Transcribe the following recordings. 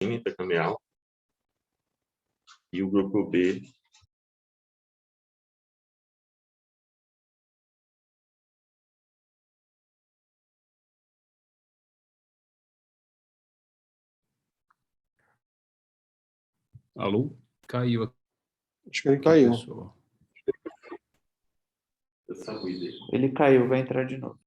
intracameral e o grupo B Alô? Caiu aqui. Acho que ele caiu. Pessoal. Ele caiu, vai entrar de novo.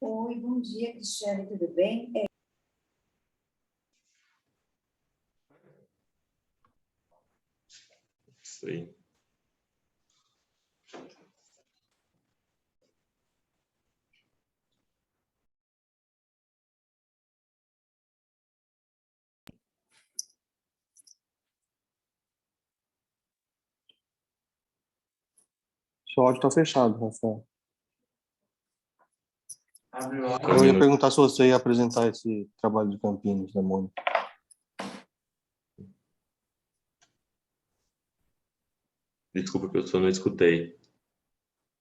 Oi, bom dia, Cristiane, tudo bem? Isso aí. Seu áudio está fechado, Rafael. Abriu Eu ia perguntar se você ia apresentar esse trabalho de Campinas, da Mônica. Desculpa, professor, não escutei.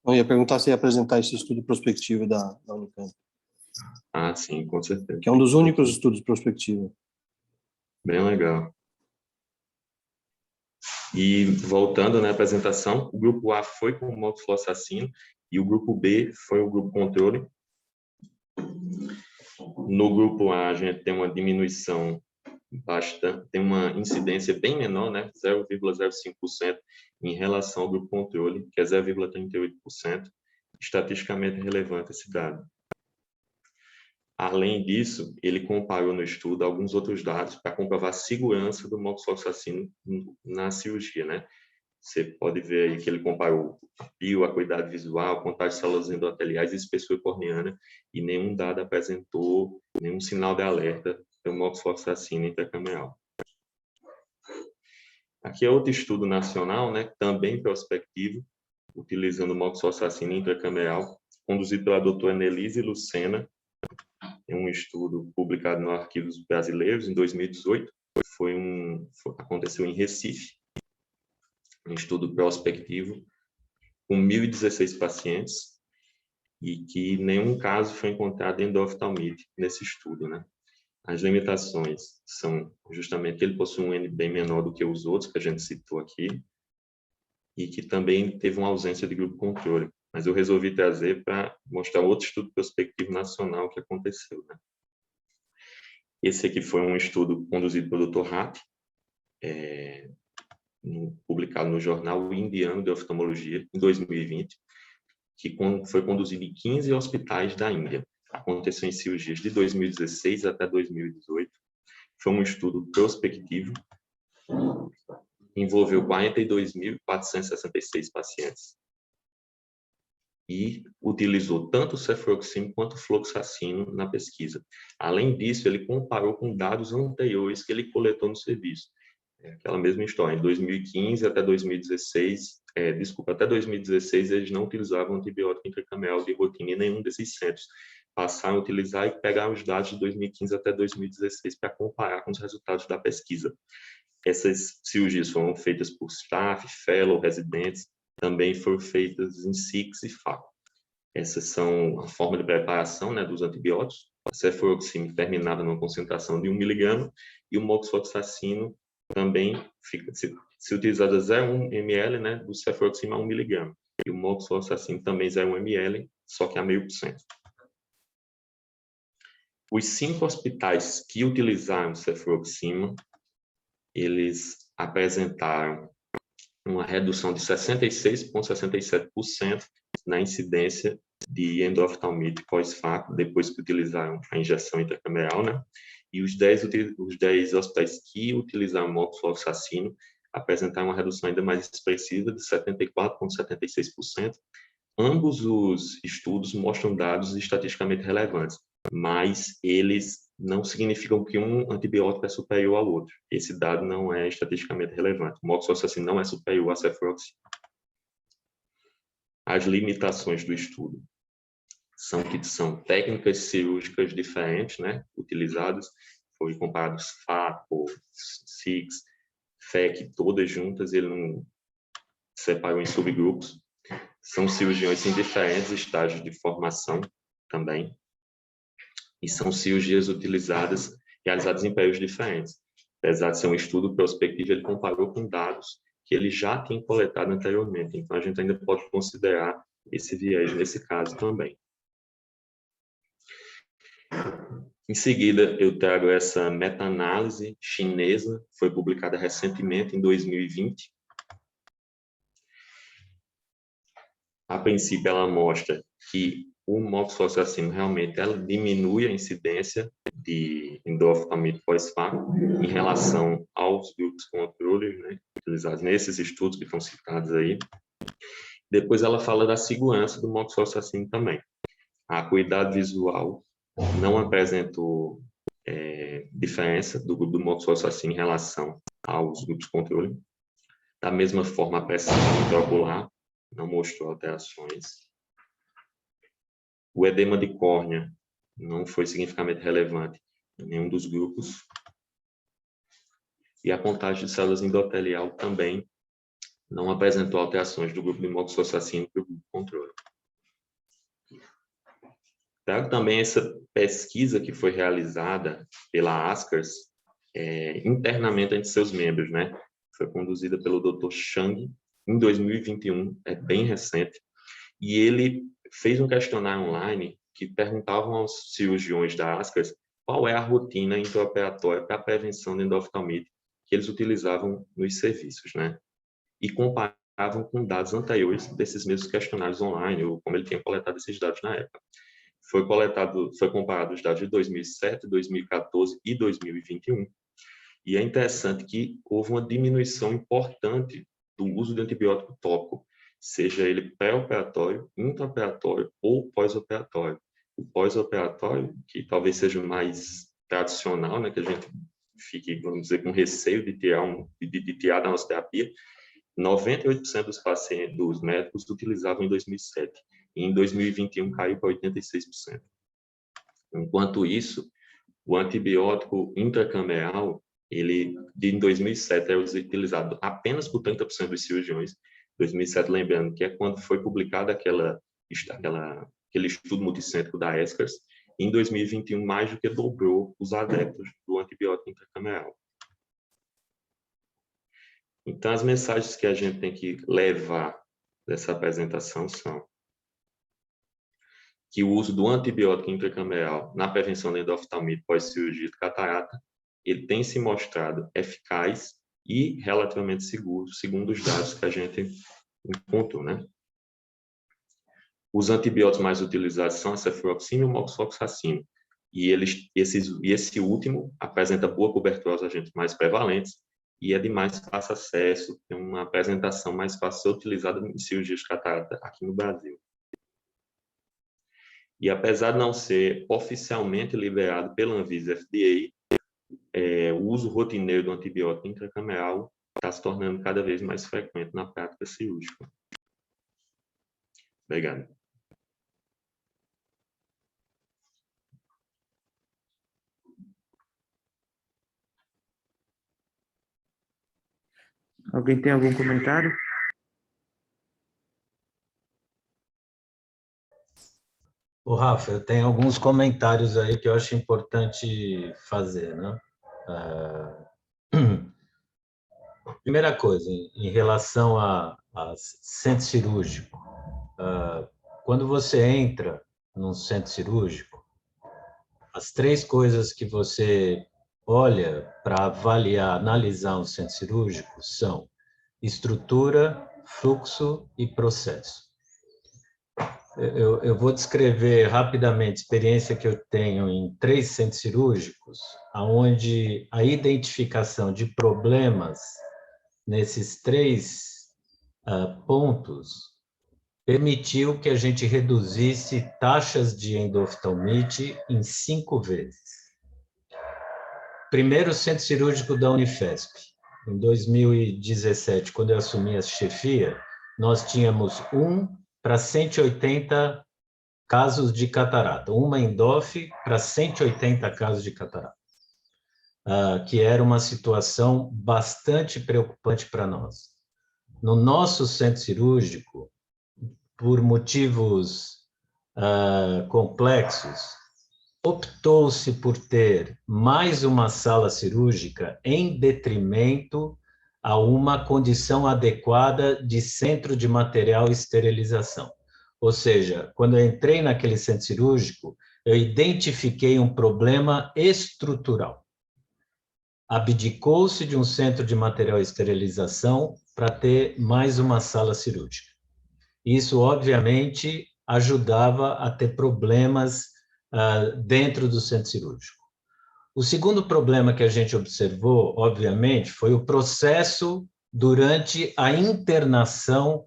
Eu ia perguntar se ia apresentar esse estudo prospectivo da Unicamp, Ah, sim, com certeza. que é um dos únicos estudos prospectivos. Bem legal. E voltando na apresentação, o grupo A foi com o moxifloxacino e o grupo B foi o grupo controle. No grupo A, a gente tem uma diminuição bastante, tem uma incidência bem menor, né, 0,05% em relação ao grupo controle, que é 0,38%. Estatisticamente relevante esse dado. Além disso, ele comparou no estudo alguns outros dados para comprovar a segurança do moxifloxacino na cirurgia, né? Você pode ver aí que ele comparou a pio, a acuidade visual, contagem de células endoteliais e espessura corneana, e nenhum dado apresentou nenhum sinal de alerta do moxifloxacino intracameral. Aqui é outro estudo nacional, né, também prospectivo, utilizando moxifloxacino intracameral, conduzido pela doutora Nelise Lucena. É um estudo publicado no Arquivos Brasileiros em 2018. Aconteceu em Recife, um estudo prospectivo com 1.016 pacientes e que nenhum caso foi encontrado em endoftalmite nesse estudo, né? As limitações são justamente que ele possui um N bem menor do que os outros que a gente citou aqui e que também teve uma ausência de grupo controle. Mas eu resolvi trazer para mostrar outro estudo prospectivo nacional que aconteceu, né? Esse aqui foi um estudo conduzido pelo Dr. Hatt, publicado no Jornal Indiano de Oftalmologia, em 2020, que foi conduzido em 15 hospitais da Índia. aconteceu em cirurgias de 2016 até 2018. Foi um estudo prospectivo, envolveu 42.466 pacientes e utilizou tanto o cefuroxime quanto o fluoxacino na pesquisa. Além disso, ele comparou com dados anteriores que ele coletou no serviço. Aquela mesma história, em 2015 até 2016, até 2016 eles não utilizavam antibiótico intracameral de rotina em nenhum desses centros. Passaram a utilizar e pegaram os dados de 2015 até 2016 para comparar com os resultados da pesquisa. Essas cirurgias foram feitas por staff, fellow, residentes, também foram feitas em SICS e FACO. Essas são a forma de preparação, né, dos antibióticos. A cefuroxime terminada numa concentração de 1 mg e o moxifloxacino também se utilizada 0,1 ml, né, do cefuroxime a 1 mg. E o moxifloxacino também 0,1 ml, só que a 0,5%. Os 5 hospitais que utilizaram cefuroxime, eles apresentaram uma redução de 66,67% na incidência de endoftalmite pós-FACO, depois que utilizaram a injeção intracameral, né? E os 10 hospitais que utilizaram moxifloxacino apresentaram uma redução ainda mais expressiva de 74,76%. Ambos os estudos mostram dados estatisticamente relevantes, mas eles não significam que um antibiótico é superior ao outro. Esse dado não é estatisticamente relevante. O moxifloxacino não é superior à cefuroxime. As limitações do estudo são que são técnicas cirúrgicas diferentes, né, utilizadas. Foi comparados FACO, SICS, FEC, todas juntas, ele não separou em subgrupos. São cirurgiões em diferentes estágios de formação também. E são cirurgias realizadas em períodos diferentes. Apesar de ser um estudo prospectivo, ele comparou com dados que ele já tinha coletado anteriormente. Então, a gente ainda pode considerar esse viés nesse caso também. Em seguida, eu trago essa meta-análise chinesa, foi publicada recentemente, em 2020. A princípio, ela mostra que o moxifloxacino realmente ela diminui a incidência de endoftalmite pós-FACO em relação aos grupos controles, né, utilizados nesses estudos que estão citados aí. Depois ela fala da segurança do moxifloxacino também. A acuidade visual não apresentou diferença do grupo do moxifloxacino em relação aos grupos controle. Da mesma forma, a pressão intraocular não mostrou alterações. O edema de córnea não foi significativamente relevante em nenhum dos grupos. E a contagem de células endotelial também não apresentou alterações do grupo de moxifloxacino para o grupo controle. Trago também essa pesquisa que foi realizada pela ASCRS internamente entre seus membros, né? Foi conduzida pelo Dr. Chang em 2021, é bem recente, e ele fez um questionário online que perguntavam aos cirurgiões da ASCRS qual é a rotina intraoperatória para a prevenção de endoftalmite que eles utilizavam nos serviços, né? E comparavam com dados anteriores desses mesmos questionários online, ou como ele tinha coletado esses dados na época. Foi comparado os dados de 2007, 2014 e 2021. E é interessante que houve uma diminuição importante do uso de antibiótico tópico, seja ele pré-operatório, intraoperatório ou pós-operatório. O pós-operatório, que talvez seja o mais tradicional, né, que a gente fique, vamos dizer, com receio de tirar da nossa terapia, 98% dos pacientes, dos médicos, utilizavam em 2007. E em 2021 caiu para 86%. Enquanto isso, o antibiótico intracameral, ele, em 2007, era utilizado apenas por 30% dos cirurgiões. 2007, lembrando que é quando foi publicado aquele estudo multicêntrico da ASCRS. Em 2021, mais do que dobrou os adeptos do antibiótico intracameral. Então, as mensagens que a gente tem que levar dessa apresentação são que o uso do antibiótico intracameral na prevenção da endoftalmite pós-cirurgia de catarata, ele tem se mostrado eficaz e relativamente seguro, segundo os dados que a gente encontrou, né? Os antibióticos mais utilizados são a cefuroxima e o moxifloxacina. E esse último apresenta boa cobertura aos agentes mais prevalentes e é de mais fácil acesso, tem uma apresentação mais fácil de ser utilizada em cirurgias de catarata aqui no Brasil. E apesar de não ser oficialmente liberado pela Anvisa FDA, o uso rotineiro do antibiótico intracameral está se tornando cada vez mais frequente na prática cirúrgica. Obrigado. Alguém tem algum comentário? Ô, Rafa, eu tenho alguns comentários aí que eu acho importante fazer, né? Primeira coisa, em relação a centro cirúrgico, quando você entra num centro cirúrgico, as 3 coisas que você olha para avaliar, analisar um centro cirúrgico são estrutura, fluxo e processo. Eu vou descrever rapidamente a experiência que eu tenho em 3 centros cirúrgicos, onde a identificação de problemas nesses 3 pontos permitiu que a gente reduzisse taxas de endoftalmite em 5 vezes. Primeiro centro cirúrgico da Unifesp. Em 2017, quando eu assumi a chefia, nós tínhamos 1 para 180 casos de catarata, uma ENDOF para 180 casos de catarata, que era uma situação bastante preocupante para nós. No nosso centro cirúrgico, por motivos complexos, optou-se por ter mais uma sala cirúrgica em detrimento a uma condição adequada de centro de material e esterilização. Ou seja, quando eu entrei naquele centro cirúrgico, eu identifiquei um problema estrutural. Abdicou-se de um centro de material e esterilização para ter mais uma sala cirúrgica. Isso, obviamente, ajudava a ter problemas dentro do centro cirúrgico. O segundo problema que a gente observou, obviamente, foi o processo durante a internação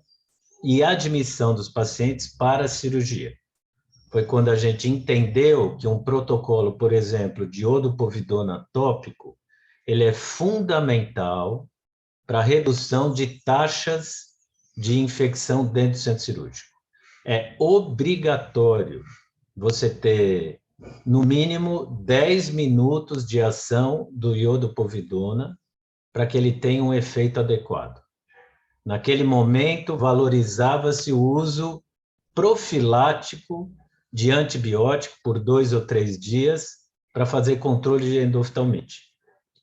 e admissão dos pacientes para a cirurgia. Foi quando a gente entendeu que um protocolo, por exemplo, de iodopovidona tópico, ele é fundamental para a redução de taxas de infecção dentro do centro cirúrgico. É obrigatório você ter, no mínimo, 10 minutos de ação do iodopovidona para que ele tenha um efeito adequado. Naquele momento, valorizava-se o uso profilático de antibiótico por 2 ou 3 dias para fazer controle de endoftalmite.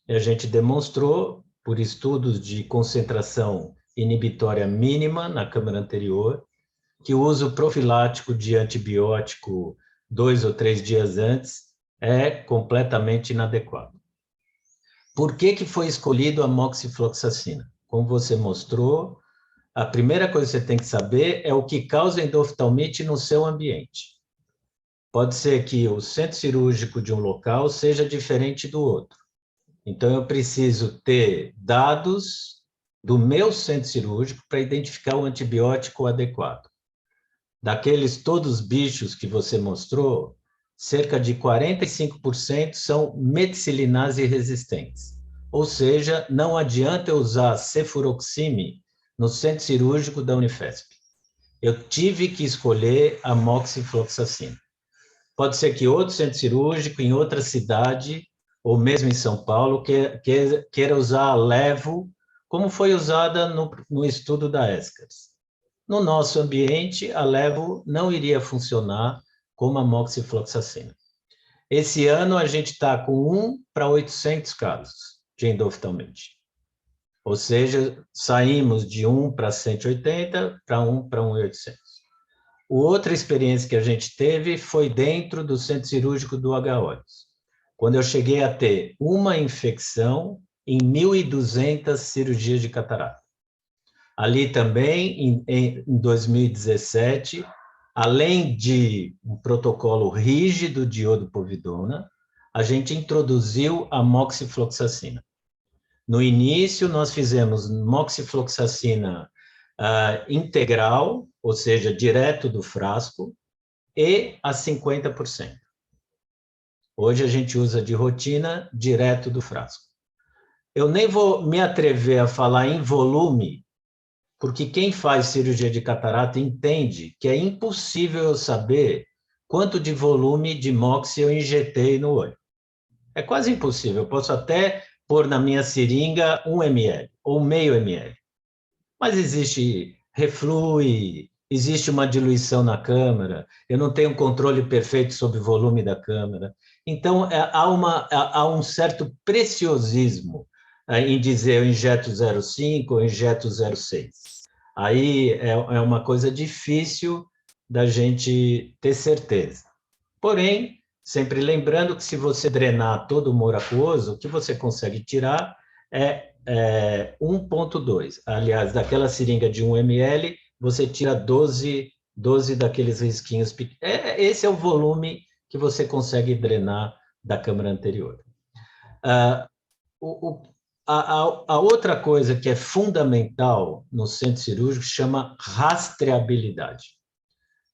E a gente demonstrou, por estudos de concentração inibitória mínima na câmara anterior, que o uso profilático de antibiótico 2 ou 3 dias antes é completamente inadequado. Por que foi escolhido a moxifloxacina? Como você mostrou, a primeira coisa que você tem que saber é o que causa endoftalmite no seu ambiente. Pode ser que o centro cirúrgico de um local seja diferente do outro. Então, eu preciso ter dados do meu centro cirúrgico para identificar o antibiótico adequado. Daqueles todos os bichos que você mostrou, cerca de 45% são meticillinase resistentes. Ou seja, não adianta eu usar cefuroxime no centro cirúrgico da Unifesp. Eu tive que escolher a moxifloxacina. Pode ser que outro centro cirúrgico, em outra cidade, ou mesmo em São Paulo, queira usar a levo, como foi usada no estudo da ESCARS. No nosso ambiente, a levo não iria funcionar como a moxifloxacina. Esse ano, a gente está com 1 para 800 casos de endoftalmite. Ou seja, saímos de 1 para 180 para 1 para 1.800. Outra experiência que a gente teve foi dentro do centro cirúrgico do H-Olhos, quando eu cheguei a ter uma infecção em 1.200 cirurgias de catarata. Ali também, em 2017, além de um protocolo rígido de iodopovidona, a gente introduziu a moxifloxacina. No início, nós fizemos moxifloxacina integral, ou seja, direto do frasco, e a 50%. Hoje a gente usa de rotina direto do frasco. Eu nem vou me atrever a falar em volume, porque quem faz cirurgia de catarata entende que é impossível eu saber quanto de volume de mox eu injetei no olho. É quase impossível. Eu posso até pôr na minha seringa 1 ml ou meio ml. Mas existe reflui, existe uma diluição na câmara, eu não tenho um controle perfeito sobre o volume da câmara. Então, há um certo preciosismo em dizer eu injeto 0,5 ou injeto 0,6. Aí é uma coisa difícil da gente ter certeza. Porém, sempre lembrando que se você drenar todo o humor aquoso, o que você consegue tirar é 1,2. Aliás, daquela seringa de 1 ml, você tira 12 daqueles risquinhos pequenos. Esse é o volume que você consegue drenar da câmara anterior. A outra coisa que é fundamental no centro cirúrgico chama rastreabilidade.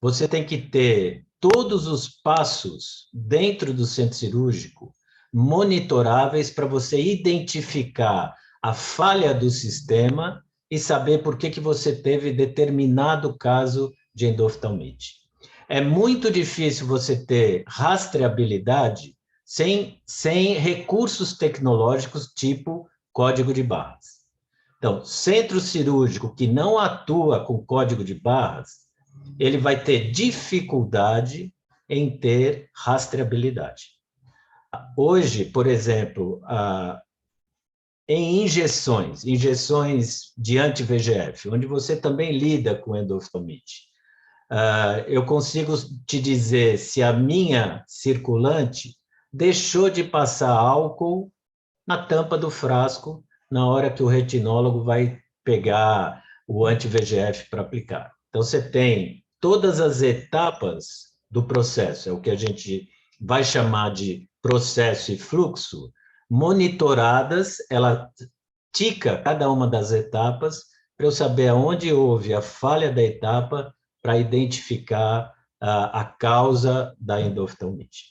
Você tem que ter todos os passos dentro do centro cirúrgico monitoráveis para você identificar a falha do sistema e saber por que você teve determinado caso de endoftalmite. É muito difícil você ter rastreabilidade sem recursos tecnológicos tipo código de barras. Então, centro cirúrgico que não atua com código de barras, ele vai ter dificuldade em ter rastreabilidade. Hoje, por exemplo, em injeções de anti-VEGF, onde você também lida com endoftalmite, eu consigo te dizer se a minha circulante deixou de passar álcool na tampa do frasco na hora que o retinólogo vai pegar o anti-VEGF para aplicar. Então, você tem todas as etapas do processo, é o que a gente vai chamar de processo e fluxo, monitoradas, ela tica cada uma das etapas para eu saber aonde houve a falha da etapa para identificar a causa da endoftalmite.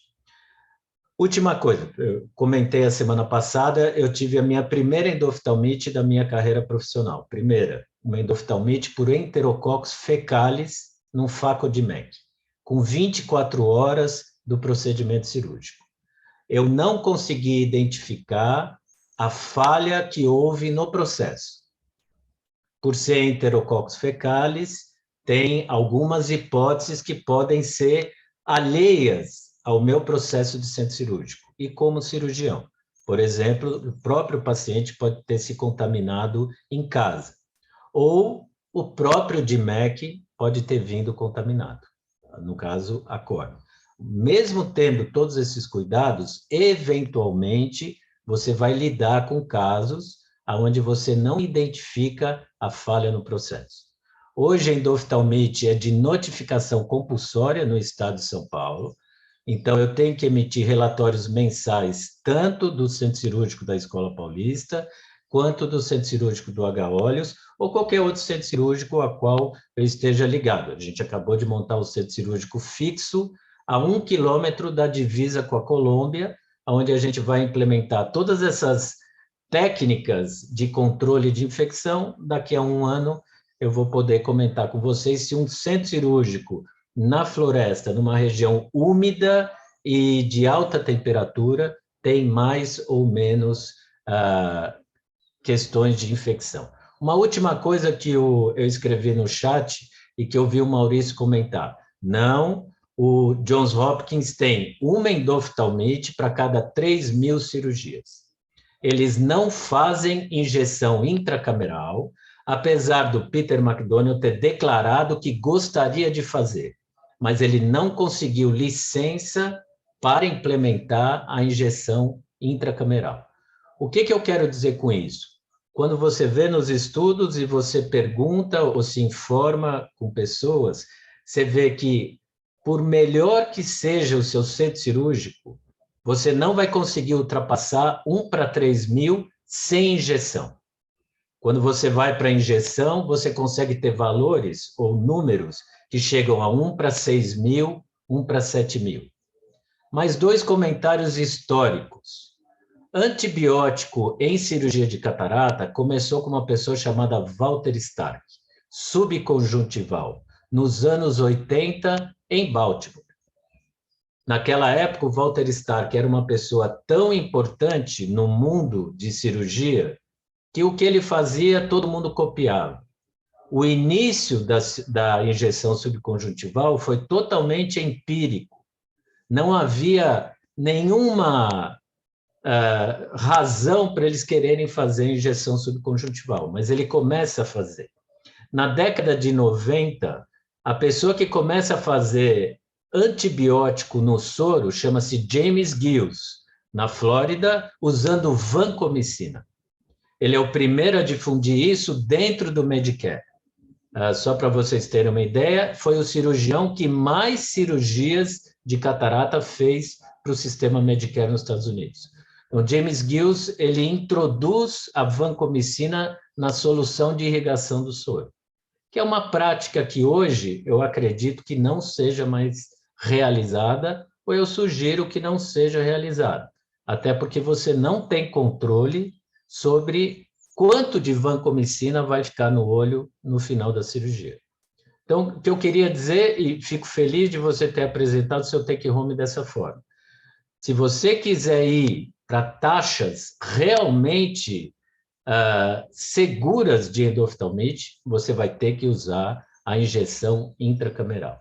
Última coisa, eu comentei a semana passada, eu tive a minha primeira endoftalmite da minha carreira profissional. Primeira, uma endoftalmite por Enterococcus fecalis num faco de MEC, com 24 horas do procedimento cirúrgico. Eu não consegui identificar a falha que houve no processo. Por ser Enterococcus fecalis, tem algumas hipóteses que podem ser alheias ao meu processo de centro cirúrgico. E como cirurgião, por exemplo, o próprio paciente pode ter se contaminado em casa. Ou o próprio DMEC pode ter vindo contaminado, no caso, a córnea. Mesmo tendo todos esses cuidados, eventualmente, você vai lidar com casos onde você não identifica a falha no processo. Hoje, a endoftalmite é de notificação compulsória no estado de São Paulo, então eu tenho que emitir relatórios mensais, tanto do Centro Cirúrgico da Escola Paulista, quanto do Centro Cirúrgico do H-Olhos, ou qualquer outro centro cirúrgico a qual eu esteja ligado. A gente acabou de montar o centro cirúrgico fixo a 1 quilômetro da divisa com a Colômbia, onde a gente vai implementar todas essas técnicas de controle de infecção. Daqui a um ano eu vou poder comentar com vocês se um centro cirúrgico na floresta, numa região úmida e de alta temperatura, tem mais ou menos questões de infecção. Uma última coisa que eu escrevi no chat e que eu vi o Maurício comentar. Não, o Johns Hopkins tem uma endoftalmite para cada 3.000 cirurgias. Eles não fazem injeção intracameral, apesar do Peter McDonnell ter declarado que gostaria de fazer, mas ele não conseguiu licença para implementar a injeção intracameral. O que eu quero dizer com isso? Quando você vê nos estudos e você pergunta ou se informa com pessoas você vê que, por melhor que seja o seu centro cirúrgico, você não vai conseguir ultrapassar 1 para 3.000 sem injeção. Quando você vai para a injeção, você consegue ter valores ou números que chegam a 1 para 6.000, 1 para 7.000. Mais 2 comentários históricos. Antibiótico em cirurgia de catarata começou com uma pessoa chamada Walter Stark, subconjuntival, nos anos 80, em Baltimore. Naquela época, o Walter Stark era uma pessoa tão importante no mundo de cirurgia que o que ele fazia, todo mundo copiava. O início da injeção subconjuntival foi totalmente empírico. Não havia nenhuma razão para eles quererem fazer injeção subconjuntival, mas ele começa a fazer. Na década de 90, a pessoa que começa a fazer antibiótico no soro chama-se James Gills, na Flórida, usando vancomicina. Ele é o primeiro a difundir isso dentro do Medicare. Só para vocês terem uma ideia, foi o cirurgião que mais cirurgias de catarata fez para o sistema Medicare nos Estados Unidos. Então, James Gills, ele introduz a vancomicina na solução de irrigação do soro, que é uma prática que hoje eu acredito que não seja mais realizada, ou eu sugiro que não seja realizada, até porque você não tem controle sobre quanto de vancomicina vai ficar no olho no final da cirurgia. Então, o que eu queria dizer, e fico feliz de você ter apresentado o seu take-home dessa forma, se você quiser ir para taxas realmente seguras de endoftalmite, você vai ter que usar a injeção intracameral.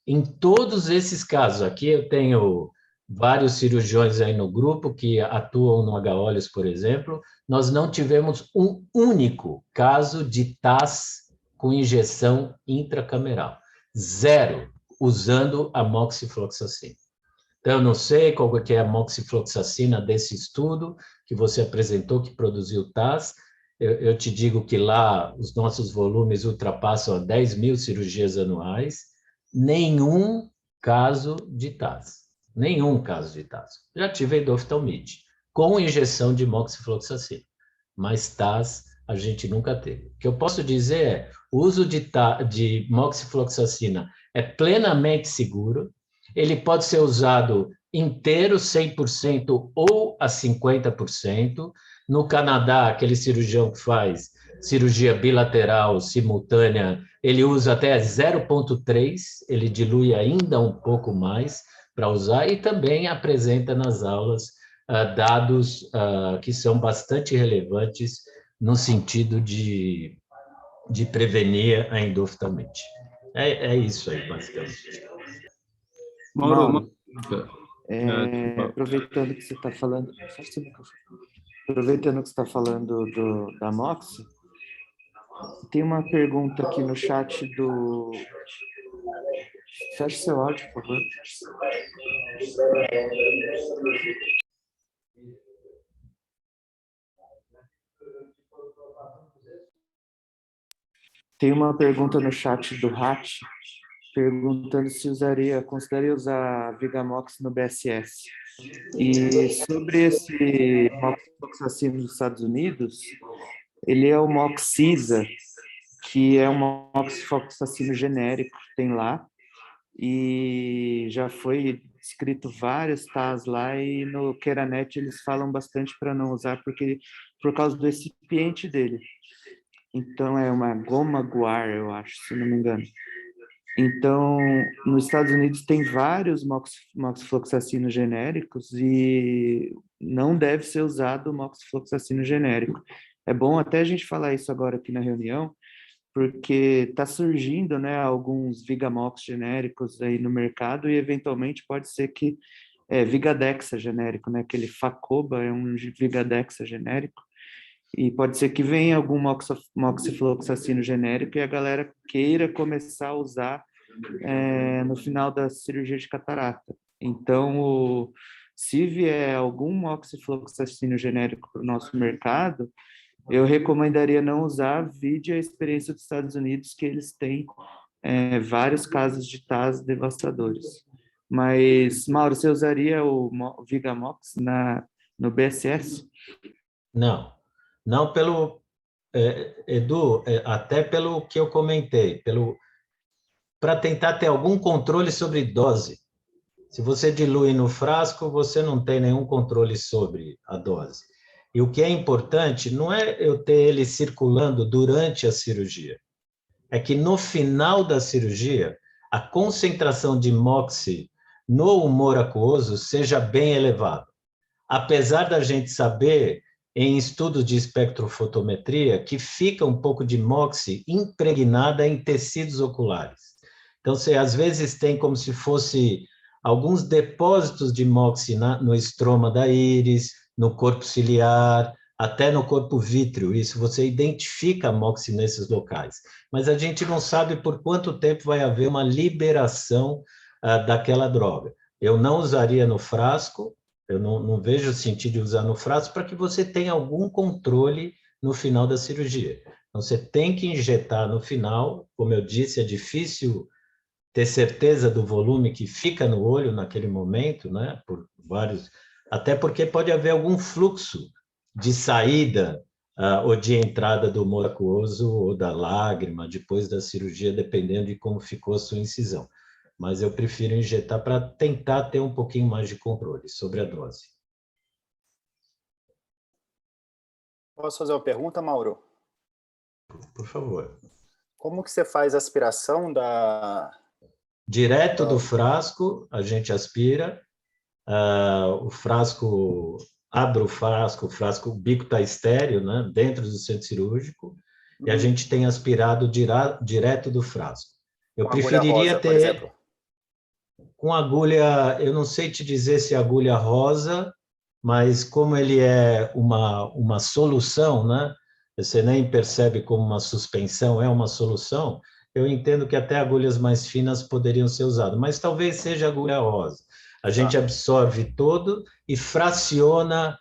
Em todos esses casos, aqui eu tenho vários cirurgiões aí no grupo que atuam no H-Olhos, por exemplo, nós não tivemos um único caso de TAS com injeção intracameral. 0, usando a moxifloxacina. Então, eu não sei qual que é a moxifloxacina desse estudo que você apresentou, que produziu TAS. Eu te digo que lá os nossos volumes ultrapassam 10.000 cirurgias anuais. Nenhum caso de TAS. Nenhum caso de TAS. Já tive endoftalmite, com injeção de moxifloxacina, mas TAS a gente nunca teve. O que eu posso dizer é, o uso de moxifloxacina é plenamente seguro, ele pode ser usado inteiro, 100% ou a 50%. No Canadá, aquele cirurgião que faz cirurgia bilateral simultânea, ele usa até 0,3, ele dilui ainda um pouco mais para usar, e também apresenta nas aulas dados que são bastante relevantes no sentido de prevenir a endoftalmite. É isso aí, basicamente. Mauro, aproveitando que você está falando, da Moxi, tem uma pergunta aqui no chat do... Feche seu áudio, por favor. Tem uma pergunta no chat do Hat, perguntando se consideraria usar Vigamox no BSS. E sobre esse moxifloxacino dos Estados Unidos, ele é o Moxiza, que é um moxifloxacino genérico que tem lá, e já foi escrito vários TAs lá, e no Queranet eles falam bastante para não usar, por causa do recipiente dele. Então, é uma goma guar, eu acho, se não me engano. Então, nos Estados Unidos tem vários moxifloxacinos genéricos e não deve ser usado o moxifloxacino genérico. É bom até a gente falar isso agora aqui na reunião, porque está surgindo, né, alguns Vigamox genéricos aí no mercado e, eventualmente, pode ser que Vigadexa genérico, né, aquele Facoba é um Vigadexa genérico, e pode ser que venha algum moxifloxacino genérico e a galera queira começar a usar no final da cirurgia de catarata. Então, se vier algum moxifloxacino genérico para o nosso mercado, eu recomendaria não usar, vide a experiência dos Estados Unidos, que eles têm vários casos de TAS devastadores. Mas, Mauro, você usaria o Vigamox no BSS? Não, não pelo, Edu, até pelo que eu comentei, para tentar ter algum controle sobre dose. Se você dilui no frasco, você não tem nenhum controle sobre a dose. E o que é importante não é eu ter ele circulando durante a cirurgia, é que no final da cirurgia, a concentração de MOX no humor aquoso seja bem elevada. Apesar da gente saber, em estudos de espectrofotometria, que fica um pouco de MOX impregnada em tecidos oculares. Então, você às vezes tem como se fosse alguns depósitos de MOX no estroma da íris, no corpo ciliar, até no corpo vítreo. Isso você identifica a MOX nesses locais. Mas a gente não sabe por quanto tempo vai haver uma liberação daquela droga. Eu não usaria no frasco, eu não vejo sentido de usar no frasco para que você tenha algum controle no final da cirurgia. Então, você tem que injetar no final, como eu disse, é difícil ter certeza do volume que fica no olho naquele momento, né? Até porque pode haver algum fluxo de saída ou de entrada do humor aquoso ou da lágrima depois da cirurgia, dependendo de como ficou a sua incisão. Mas eu prefiro injetar para tentar ter um pouquinho mais de controle sobre a dose. Posso fazer uma pergunta, Mauro? Por favor. Como que você faz a aspiração Direto do frasco, a gente aspira, o frasco, abre o frasco, o bico está estéreo, né, dentro do centro cirúrgico, e a gente tem aspirado direto do frasco. Eu preferiria rosa, ter... por exemplo. Com agulha, eu não sei te dizer se é agulha rosa, mas como ele é uma solução, né? Você nem percebe como uma suspensão é uma solução, eu entendo que até agulhas mais finas poderiam ser usadas, mas talvez seja agulha rosa. A gente absorve todo e fraciona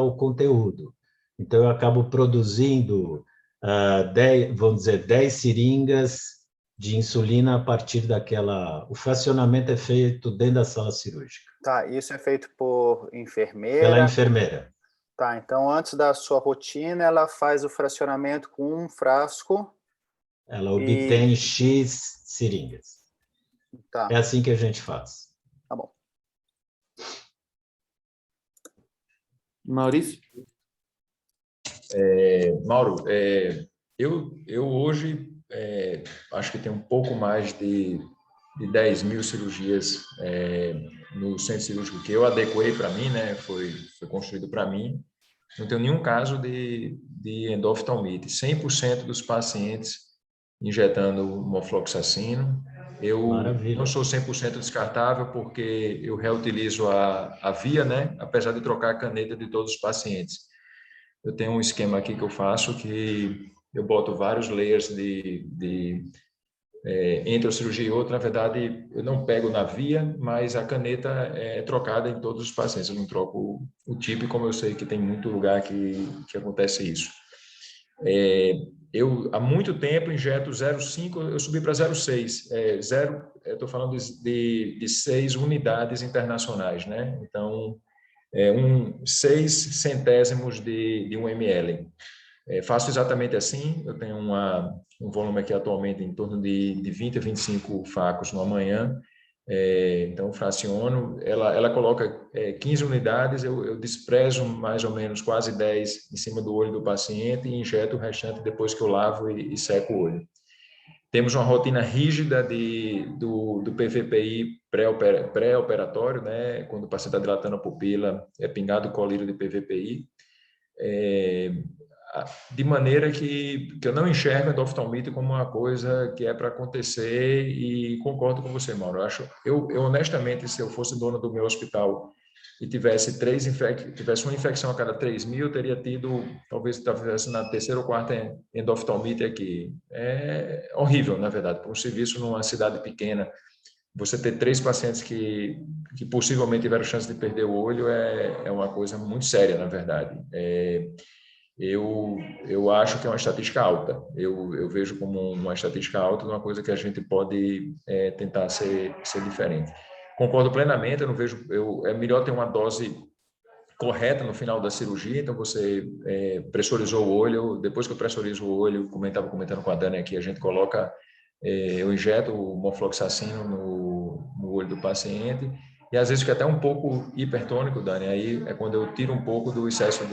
o conteúdo. Então, eu acabo produzindo 10 seringas de insulina a partir daquela... O fracionamento é feito dentro da sala cirúrgica. Tá, isso é feito por enfermeira? Pela enfermeira. Tá, então antes da sua rotina, ela faz o fracionamento com um frasco. Ela obtém X seringas. Tá. É assim que a gente faz. Tá bom. Maurício? Mauro, eu hoje acho que tem um pouco mais de 10 mil cirurgias no centro cirúrgico que eu adequei para mim, né? Foi construído para mim. Não tenho nenhum caso de endoftalmite. 100% dos pacientes injetando mofloxacino. Eu Maravilha. não sou 100% descartável porque eu reutilizo a via, né? Apesar de trocar a caneta de todos os pacientes. Eu tenho um esquema aqui que eu faço que eu boto vários layers entre a cirurgia e outra. Na verdade, eu não pego na via, mas a caneta é trocada em todos os pacientes. Eu não troco o tipo, como eu sei que tem muito lugar que acontece isso. Eu, há muito tempo, injeto 0,5, eu subi para 0,6. Eu estou falando de 6 unidades internacionais, né? Então, 6 centésimos de 1 ml. Faço exatamente assim, eu tenho um volume aqui atualmente em torno de 20 a 25 facos no amanhã, então fraciono, ela coloca 15 unidades, eu desprezo mais ou menos quase 10 em cima do olho do paciente e injeto o restante depois que eu lavo e seco o olho. Temos uma rotina rígida do PVPI pré-operatório, né? Quando o paciente está dilatando a pupila, é pingado o colírio de PVPI, de maneira que eu não enxergo a endoftalmite como uma coisa que é para acontecer, e concordo com você, Mauro. Eu honestamente, se eu fosse dono do meu hospital e tivesse uma infecção a cada 3 mil, eu teria tido, talvez estivesse na terceira ou quarta endoftalmite aqui. É horrível, na verdade, para um serviço numa cidade pequena, você ter 3 pacientes que possivelmente tiveram chance de perder o olho é uma coisa muito séria, na verdade. eu acho que é uma estatística alta. Eu vejo como uma estatística alta de uma coisa que a gente pode tentar ser diferente. Concordo plenamente, eu não vejo, é melhor ter uma dose correta no final da cirurgia. Então você pressurizou o olho, depois que eu pressurizo o olho, estava comentando com a Dani aqui, a gente coloca, eu injeto o mofloxacino no olho do paciente, e às vezes fica até um pouco hipertônico, Dani, aí é quando eu tiro um pouco do excesso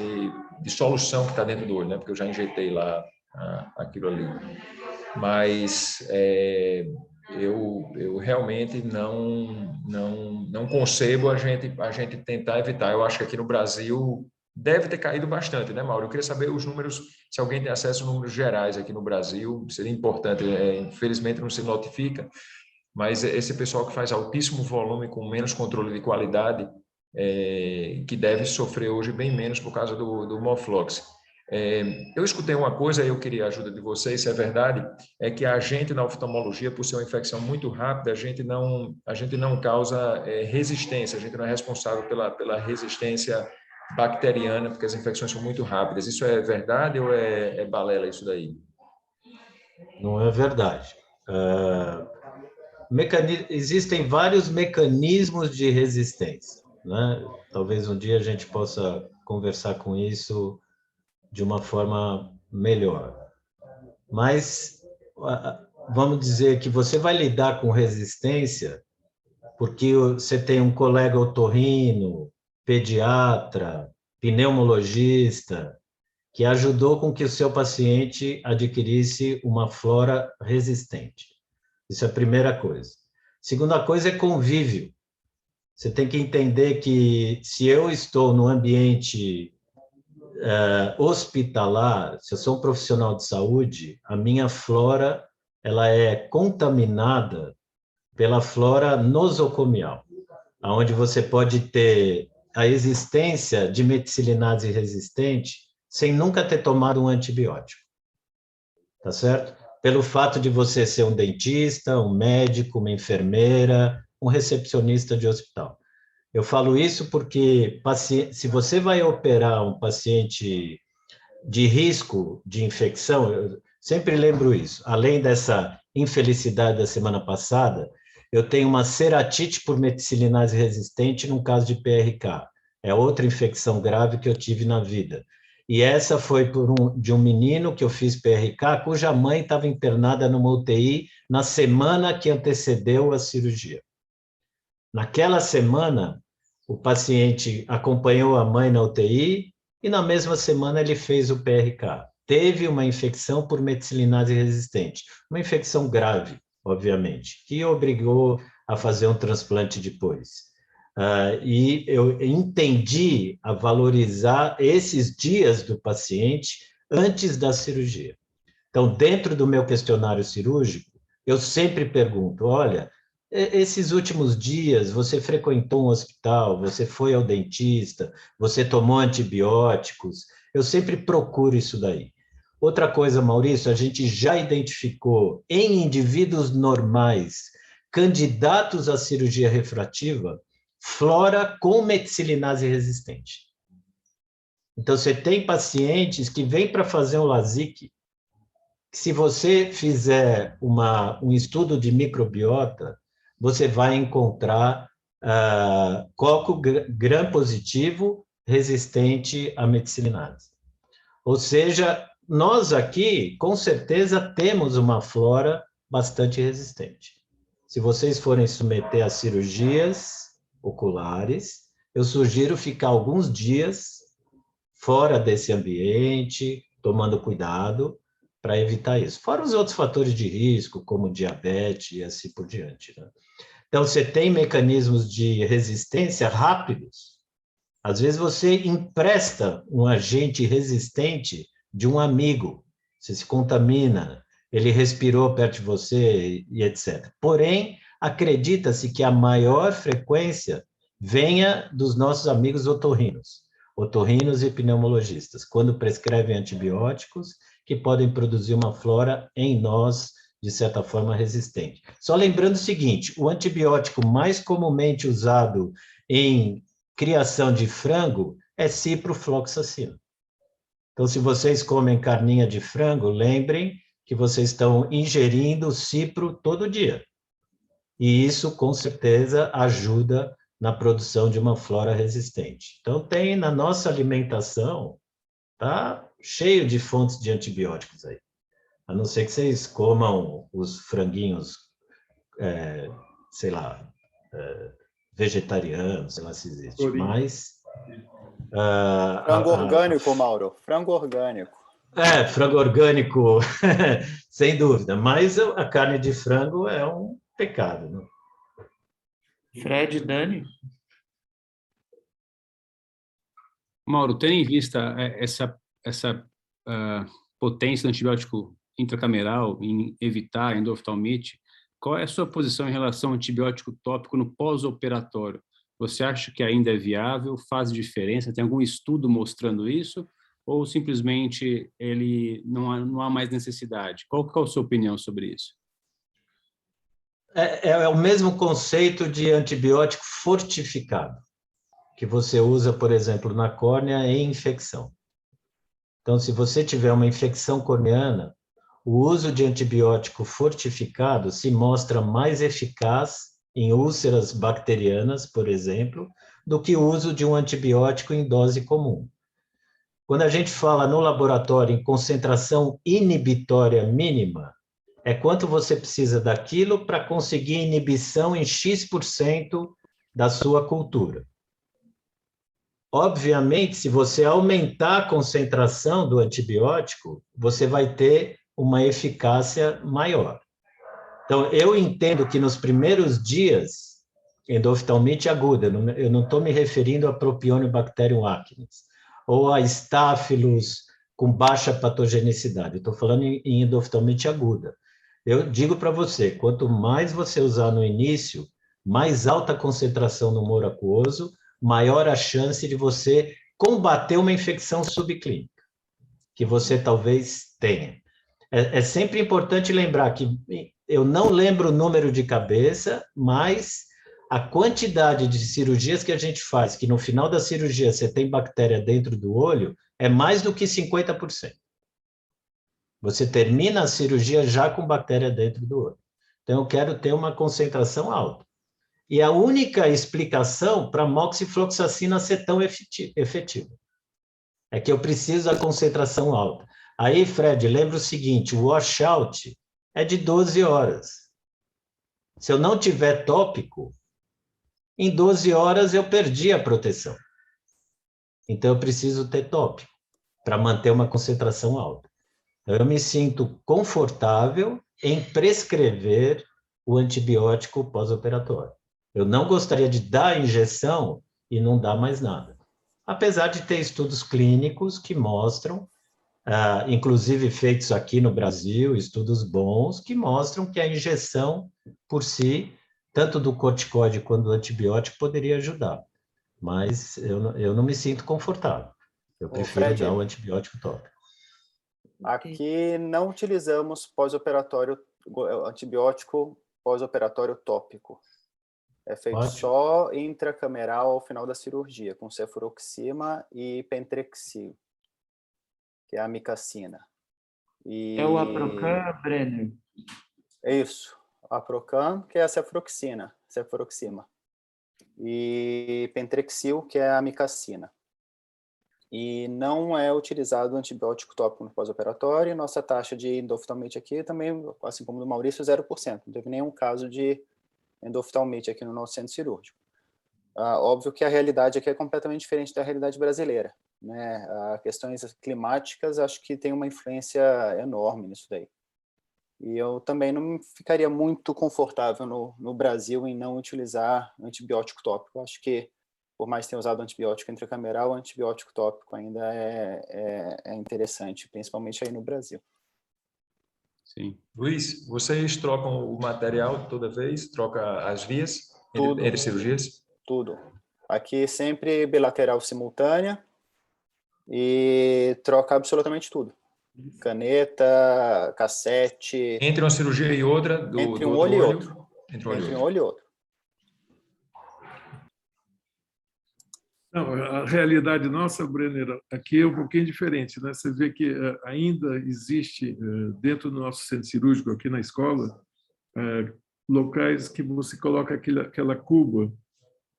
de solução que está dentro do olho, né? Porque eu já injetei lá aquilo ali. Mas eu realmente não concebo a gente tentar evitar. Eu acho que aqui no Brasil deve ter caído bastante, né, Mauro? Eu queria saber os números, se alguém tem acesso aos números gerais aqui no Brasil, seria importante. Infelizmente não se notifica, mas esse pessoal que faz altíssimo volume com menos controle de qualidade, que deve sofrer hoje bem menos por causa do Moflox. Eu escutei uma coisa e eu queria a ajuda de vocês, se é verdade, é que a gente na oftalmologia, por ser uma infecção muito rápida, a gente não causa resistência, a gente não é responsável pela resistência bacteriana, porque as infecções são muito rápidas. Isso é verdade ou é balela isso daí? Não é verdade. Existem vários mecanismos de resistência, né? Talvez um dia a gente possa conversar com isso de uma forma melhor. Mas vamos dizer que você vai lidar com resistência porque você tem um colega otorrino, pediatra, pneumologista, que ajudou com que o seu paciente adquirisse uma flora resistente. Isso é a primeira coisa. Segunda coisa é convívio. Você tem que entender que se eu estou no ambiente hospitalar, se eu sou um profissional de saúde, a minha flora ela é contaminada pela flora nosocomial, onde você pode ter a existência de metilinase resistente sem nunca ter tomado um antibiótico. Tá certo? Pelo fato de você ser um dentista, um médico, uma enfermeira, um recepcionista de hospital. Eu falo isso porque se você vai operar um paciente de risco de infecção, eu sempre lembro isso, além dessa infelicidade da semana passada, eu tenho uma ceratite por metilinase resistente no caso de PRK. É outra infecção grave que eu tive na vida. E essa foi de um menino que eu fiz PRK, cuja mãe estava internada numa UTI na semana que antecedeu a cirurgia. Naquela semana, o paciente acompanhou a mãe na UTI e na mesma semana ele fez o PRK. Teve uma infecção por metilinase resistente, uma infecção grave, obviamente, que obrigou a fazer um transplante depois. E eu entendi a valorizar esses dias do paciente antes da cirurgia. Então, dentro do meu questionário cirúrgico, eu sempre pergunto, olha, esses últimos dias você frequentou um hospital, você foi ao dentista, você tomou antibióticos, eu sempre procuro isso daí. Outra coisa, Maurício, a gente já identificou em indivíduos normais, candidatos à cirurgia refrativa, flora com metilinase resistente. Então, você tem pacientes que vêm para fazer um LASIK, se você fizer um estudo de microbiota, você vai encontrar coco gram-positivo resistente à metilinase. Ou seja, nós aqui, com certeza, temos uma flora bastante resistente. Se vocês forem submeter a cirurgias oculares, eu sugiro ficar alguns dias fora desse ambiente, tomando cuidado para evitar isso. Fora os outros fatores de risco, como diabetes e assim por diante, né? Então, você tem mecanismos de resistência rápidos. Às vezes, você empresta um agente resistente de um amigo, você se contamina, ele respirou perto de você e etc. Porém, acredita-se que a maior frequência venha dos nossos amigos otorrinos e pneumologistas, quando prescrevem antibióticos que podem produzir uma flora em nós, de certa forma, resistente. Só lembrando o seguinte, o antibiótico mais comumente usado em criação de frango é ciprofloxacino. Então, se vocês comem carninha de frango, lembrem que vocês estão ingerindo cipro todo dia. E isso, com certeza, ajuda na produção de uma flora resistente. Então, tem na nossa alimentação, tá cheio de fontes de antibióticos aí. A não ser que vocês comam os franguinhos, sei lá, vegetarianos, sei lá se existe, mas... Frango orgânico, Mauro, frango orgânico. Frango orgânico, sem dúvida, mas a carne de frango é um pecado, né? Fred, Dani? Mauro, tendo em vista essa potência do antibiótico intracameral em evitar a endoftalmite, qual é a sua posição em relação ao antibiótico tópico no pós-operatório? Você acha que ainda é viável? Faz diferença? Tem algum estudo mostrando isso? Ou simplesmente ele não há mais necessidade? Qual é a sua opinião sobre isso? É o mesmo conceito de antibiótico fortificado, que você usa, por exemplo, na córnea em infecção. Então, se você tiver uma infecção corneana, o uso de antibiótico fortificado se mostra mais eficaz em úlceras bacterianas, por exemplo, do que o uso de um antibiótico em dose comum. Quando a gente fala no laboratório em concentração inibitória mínima, é quanto você precisa daquilo para conseguir inibição em X% da sua cultura. Obviamente, se você aumentar a concentração do antibiótico, você vai ter uma eficácia maior. Então, eu entendo que nos primeiros dias, endoftalmite aguda, eu não estou me referindo a Propionibacterium acnes, ou a Staphylos com baixa patogenicidade, estou falando em endoftalmite aguda. Eu digo para você, quanto mais você usar no início, mais alta a concentração no humor aquoso, maior a chance de você combater uma infecção subclínica, que você talvez tenha. É sempre importante lembrar que eu não lembro o número de cabeça, mas a quantidade de cirurgias que a gente faz, que no final da cirurgia você tem bactéria dentro do olho, é mais do que 50%. Você termina a cirurgia já com bactéria dentro do olho. Então, eu quero ter uma concentração alta. E a única explicação para a moxifloxacina ser tão efetiva é que eu preciso da concentração alta. Aí, Fred, lembra o seguinte, o washout é de 12 horas. Se eu não tiver tópico, em 12 horas eu perdi a proteção. Então, eu preciso ter tópico para manter uma concentração alta. Eu me sinto confortável em prescrever o antibiótico pós-operatório. Eu não gostaria de dar a injeção e não dar mais nada. Apesar de ter estudos clínicos que mostram, inclusive feitos aqui no Brasil, estudos bons, que mostram que a injeção por si, tanto do corticoide quanto do antibiótico, poderia ajudar. Mas eu não me sinto confortável. Eu prefiro Fred, dar o antibiótico tópico. Aqui não utilizamos pós-operatório, antibiótico pós-operatório tópico. É feito Ótimo. só intracameral ao final da cirurgia, com cefuroxima e pentrexil, que é a amicacina. É o Aprocan, Brenner? É isso. Aprocan, que é a cefuroxima. E pentrexil, que é a amicacina. E não é utilizado antibiótico tópico no pós-operatório. Nossa taxa de endoftalmite aqui também, assim como do Maurício, 0%. Não teve nenhum caso de endoftalmite aqui no nosso centro cirúrgico. Óbvio que a realidade aqui é completamente diferente da realidade brasileira, né? Questões climáticas acho que tem uma influência enorme nisso daí. E eu também não ficaria muito confortável no Brasil em não utilizar antibiótico tópico. Acho que, por mais que tenha usado antibiótico intracameral, o antibiótico tópico ainda é interessante, principalmente aí no Brasil. Sim. Luiz, vocês trocam o material toda vez? Troca as vias entre cirurgias? Tudo. Aqui sempre bilateral simultânea e troca absolutamente tudo. Caneta, cassete... Entre uma cirurgia e outra? Entre um olho e outro. Entre um olho e outro. Não, a realidade nossa, Brenner, aqui é um pouquinho diferente, né? Você vê que ainda existe, dentro do nosso centro cirúrgico, aqui na escola, locais que você coloca aquela cuba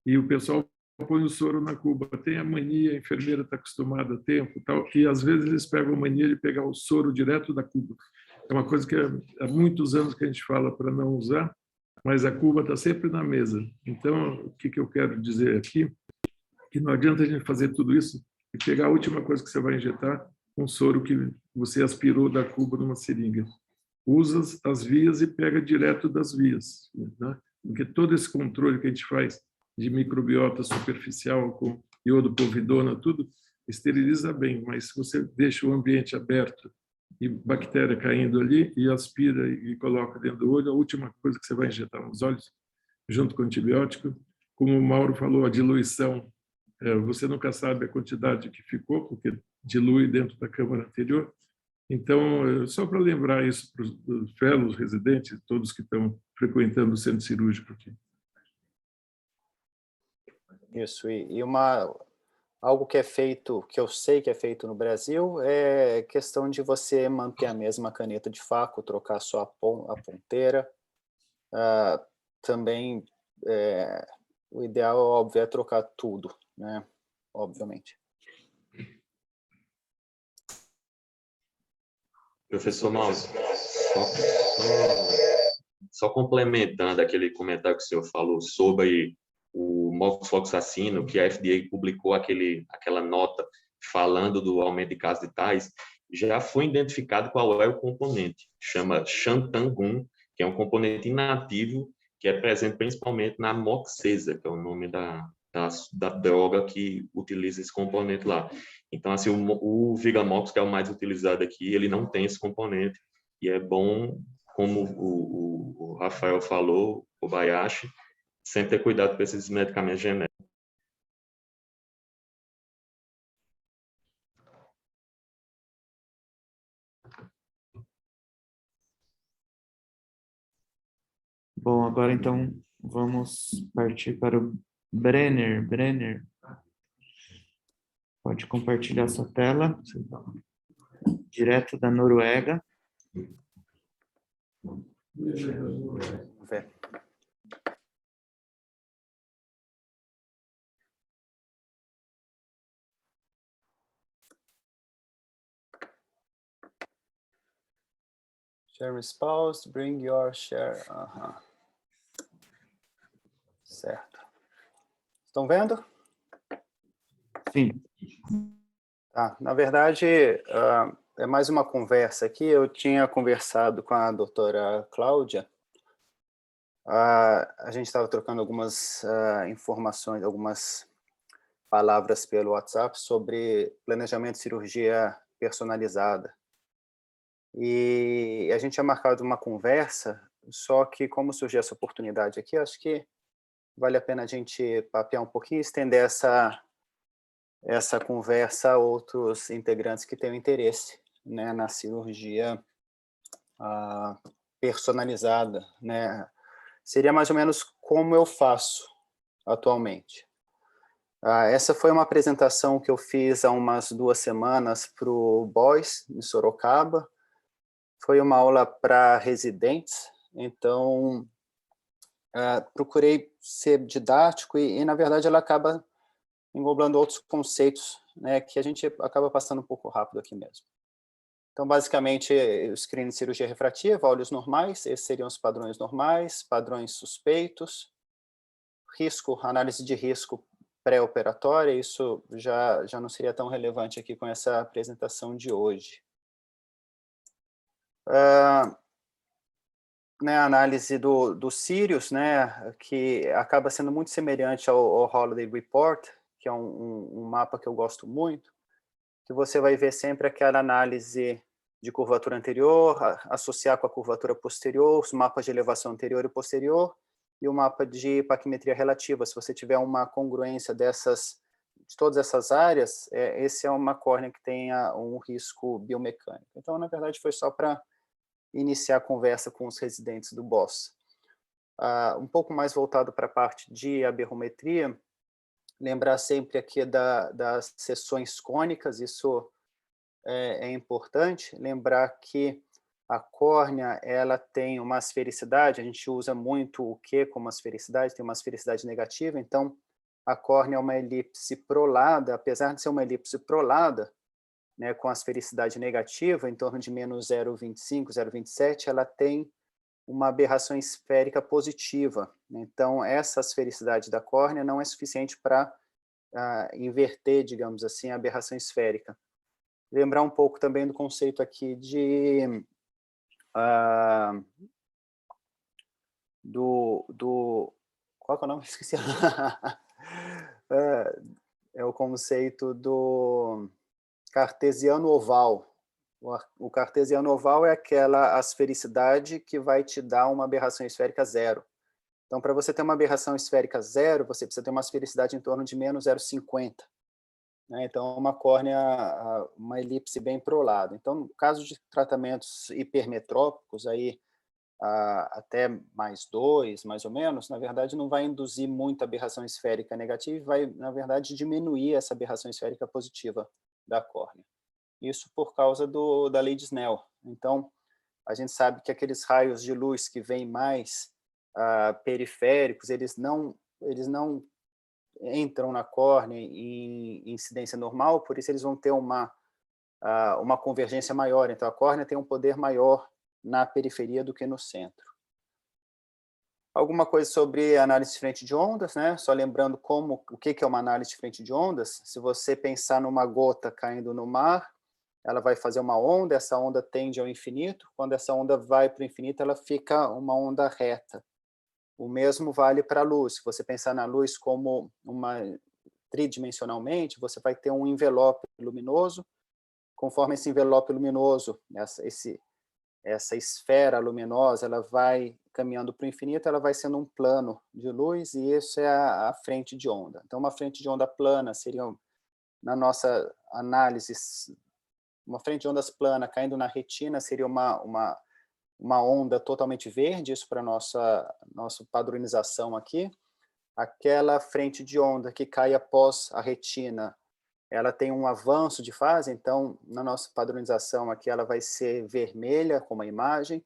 e o pessoal põe o soro na cuba. Tem a mania, a enfermeira está acostumada a tempo, tal, e às vezes eles pegam a mania de pegar o soro direto da cuba. É uma coisa que há muitos anos que a gente fala para não usar, mas a cuba está sempre na mesa. Então, o que eu quero dizer aqui? Que não adianta a gente fazer tudo isso e pegar a última coisa que você vai injetar, um soro que você aspirou da cuba numa seringa. Usa as vias e pega direto das vias, né? Porque todo esse controle que a gente faz de microbiota superficial com iodopovidona, tudo, esteriliza bem, mas se você deixa o ambiente aberto e bactéria caindo ali e aspira e coloca dentro do olho, a última coisa que você vai injetar nos olhos, junto com o antibiótico, como o Mauro falou, a diluição, você nunca sabe a quantidade que ficou, porque dilui dentro da câmara anterior. Então, só para lembrar isso para os fellows, residentes, todos que estão frequentando o centro cirúrgico aqui. Isso, algo que é feito, que eu sei que é feito no Brasil, é questão de você manter a mesma caneta de faco, trocar só a ponteira. Também, o ideal, óbvio, é trocar tudo, né? Obviamente. Professor Mauro, só complementando aquele comentário que o senhor falou sobre o moxifloxacino, que a FDA publicou aquela nota falando do aumento de casos de tais, já foi identificado qual é o componente. Chama xantangun, que é um componente inativo que é presente principalmente na moxesa, que é o nome da droga que utiliza esse componente lá. Então, assim, o Vigamox, que é o mais utilizado aqui, ele não tem esse componente, e é bom, como o Rafael falou, o Bayashi, sempre ter cuidado com esses medicamentos genéricos. Bom, agora então vamos partir para o Brenner. Brenner, pode compartilhar sua tela, direto da Noruega. Vamos ver. Share spouse, bring your share. Certo. Estão vendo? Sim. Tá. Na verdade, é mais uma conversa aqui. Eu tinha conversado com a doutora Cláudia. A gente estava trocando algumas informações, algumas palavras pelo WhatsApp sobre planejamento de cirurgia personalizada. E a gente tinha marcado uma conversa, só que como surgiu essa oportunidade aqui, acho que vale a pena a gente papear um pouquinho e estender essa conversa a outros integrantes que tenham interesse, né, na cirurgia personalizada, né? Seria mais ou menos como eu faço atualmente. Essa foi uma apresentação que eu fiz há umas 2 semanas para o BOIS, em Sorocaba. Foi uma aula para residentes, então procurei ser didático e, na verdade, ela acaba englobando outros conceitos, né, que a gente acaba passando um pouco rápido aqui mesmo. Então, basicamente, o screening de cirurgia refrativa, olhos normais, esses seriam os padrões normais, padrões suspeitos, risco, análise de risco pré-operatória, isso já não seria tão relevante aqui com essa apresentação de hoje. Né, a análise do Sirius, né, que acaba sendo muito semelhante ao Holiday Report, que é um mapa que eu gosto muito, que você vai ver sempre aquela análise de curvatura anterior, associar com a curvatura posterior, os mapas de elevação anterior e posterior, e o mapa de paquimetria relativa. Se você tiver uma congruência de todas essas áreas, esse é uma córnea que tenha um risco biomecânico. Então, na verdade, foi só para iniciar a conversa com os residentes do BOSS. Um pouco mais voltado para a parte de aberrometria, Lembrar sempre aqui das seções cônicas, isso é importante. Lembrar que a córnea, ela tem uma asfericidade, a gente usa muito o Q como asfericidade, tem uma asfericidade negativa, então a córnea é uma elipse prolada, apesar de ser uma elipse prolada, né, com asfericidade negativa, em torno de menos 0,25, 0,27, ela tem uma aberração esférica positiva. Então, essa asfericidade da córnea não é suficiente para inverter, digamos assim, a aberração esférica. Lembrar um pouco também do conceito aqui de qual que é o nome? Esqueci. É o conceito do cartesiano oval. O cartesiano oval é aquela asfericidade que vai te dar uma aberração esférica zero. Então, para você ter uma aberração esférica zero, você precisa ter uma esfericidade em torno de menos 0,50. Né? Então, uma córnea, uma elipse bem prolada. Então, no caso de tratamentos hipermetrópicos, aí, até mais 2, mais ou menos, na verdade, não vai induzir muita aberração esférica negativa, vai, na verdade, diminuir essa aberração esférica positiva da córnea. Isso por causa da lei de Snell. Então, a gente sabe que aqueles raios de luz que vêm mais periféricos, eles não entram na córnea em incidência normal, por isso eles vão ter uma convergência maior. Então, a córnea tem um poder maior na periferia do que no centro. Alguma coisa sobre análise de frente de ondas, né? Só lembrando o que é uma análise de frente de ondas. Se você pensar numa gota caindo no mar, ela vai fazer uma onda, essa onda tende ao infinito. Quando essa onda vai para o infinito, ela fica uma onda reta. O mesmo vale para a luz. Se você pensar na luz como tridimensionalmente, você vai ter um envelope luminoso. Conforme esse envelope luminoso, essa esfera luminosa, ela vai caminhando para o infinito, ela vai sendo um plano de luz, e isso é a frente de onda. Então, uma frente de onda plana seria, na nossa análise, uma frente de ondas plana caindo na retina seria uma onda totalmente verde, isso para nossa padronização aqui. Aquela frente de onda que cai após a retina, ela tem um avanço de fase, então, na nossa padronização aqui, ela vai ser vermelha, como a imagem.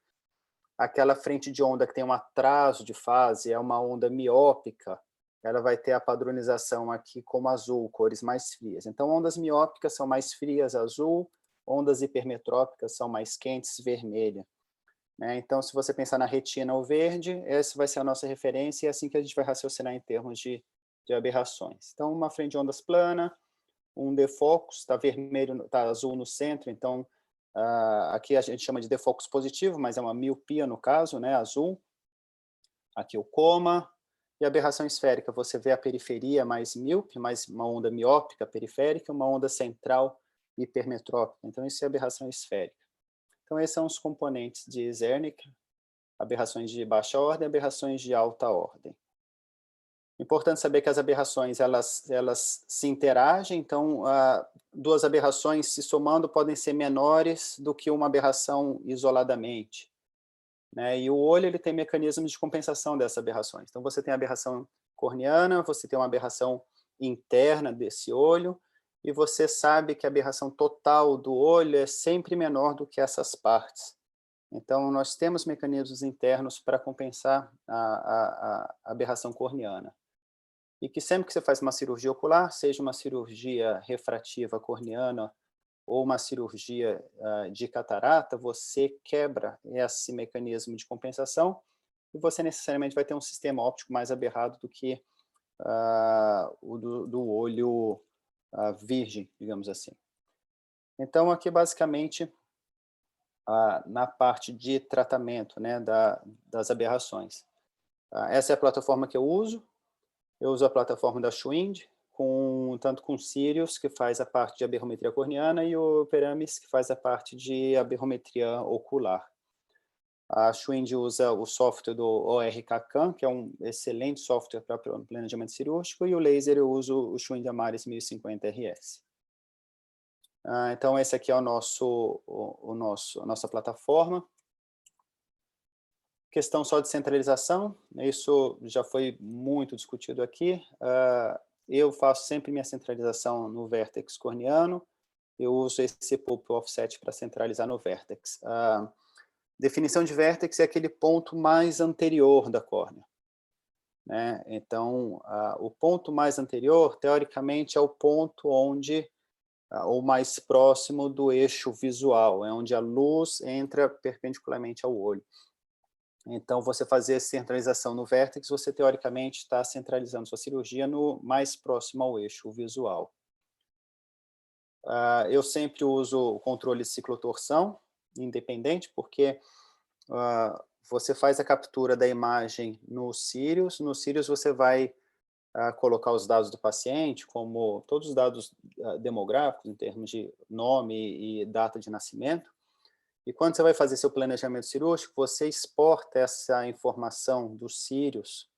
Aquela frente de onda que tem um atraso de fase, é uma onda miópica, ela vai ter a padronização aqui como azul, cores mais frias. Então, ondas miópicas são mais frias, azul, ondas hipermetrópicas são mais quentes, vermelha. Né? Então, se você pensar na retina, o verde, essa vai ser a nossa referência, e é assim que a gente vai raciocinar em termos de aberrações. Então, uma frente de ondas plana, um defocus, está vermelho, está azul no centro, então, aqui a gente chama de defocus positivo, mas é uma miopia no caso, né, azul. Aqui o coma, e a aberração esférica, você vê a periferia mais míope, mais uma onda miópica periférica, uma onda central hipermetrópica. Então, isso é aberração esférica. Então, esses são os componentes de Zernike, aberrações de baixa ordem e aberrações de alta ordem. Importante saber que as aberrações, elas se interagem, então, duas aberrações se somando podem ser menores do que uma aberração isoladamente. Né? E o olho, ele tem mecanismos de compensação dessas aberrações. Então, você tem a aberração corneana, você tem uma aberração interna desse olho, e você sabe que a aberração total do olho é sempre menor do que essas partes. Então, nós temos mecanismos internos para compensar a aberração corneana. E que sempre que você faz uma cirurgia ocular, seja uma cirurgia refrativa corneana ou uma cirurgia de catarata, você quebra esse mecanismo de compensação e você necessariamente vai ter um sistema óptico mais aberrado do que o do olho virgem, digamos assim. Então, aqui, basicamente, na parte de tratamento, né, das aberrações. Essa é a plataforma que eu uso. Eu uso a plataforma da Schwind, tanto com Sirius, que faz a parte de aberrometria corneana, e o Peramis, que faz a parte de aberrometria ocular. A Schwind usa o software do ORK-CAM, que é um excelente software para planejamento cirúrgico, e o laser eu uso o Schwind Amaris 1050RS. Então, esse aqui é a nossa plataforma. Questão só de centralização, isso já foi muito discutido aqui. eu faço sempre minha centralização no vértex corneano, eu uso esse pulp offset para centralizar no vértex. A definição de vértex é aquele ponto mais anterior da córnea, né? Então, o ponto mais anterior, teoricamente, é o ponto onde, ou mais próximo do eixo visual, é onde a luz entra perpendicularmente ao olho. Então, você fazer a centralização no vértex, você teoricamente está centralizando sua cirurgia no mais próximo ao eixo visual. Eu sempre uso o controle de ciclotorção independente, porque você faz a captura da imagem no Sirius você vai colocar os dados do paciente, como todos os dados demográficos, em termos de nome e data de nascimento, e quando você vai fazer seu planejamento cirúrgico, você exporta essa informação do Sirius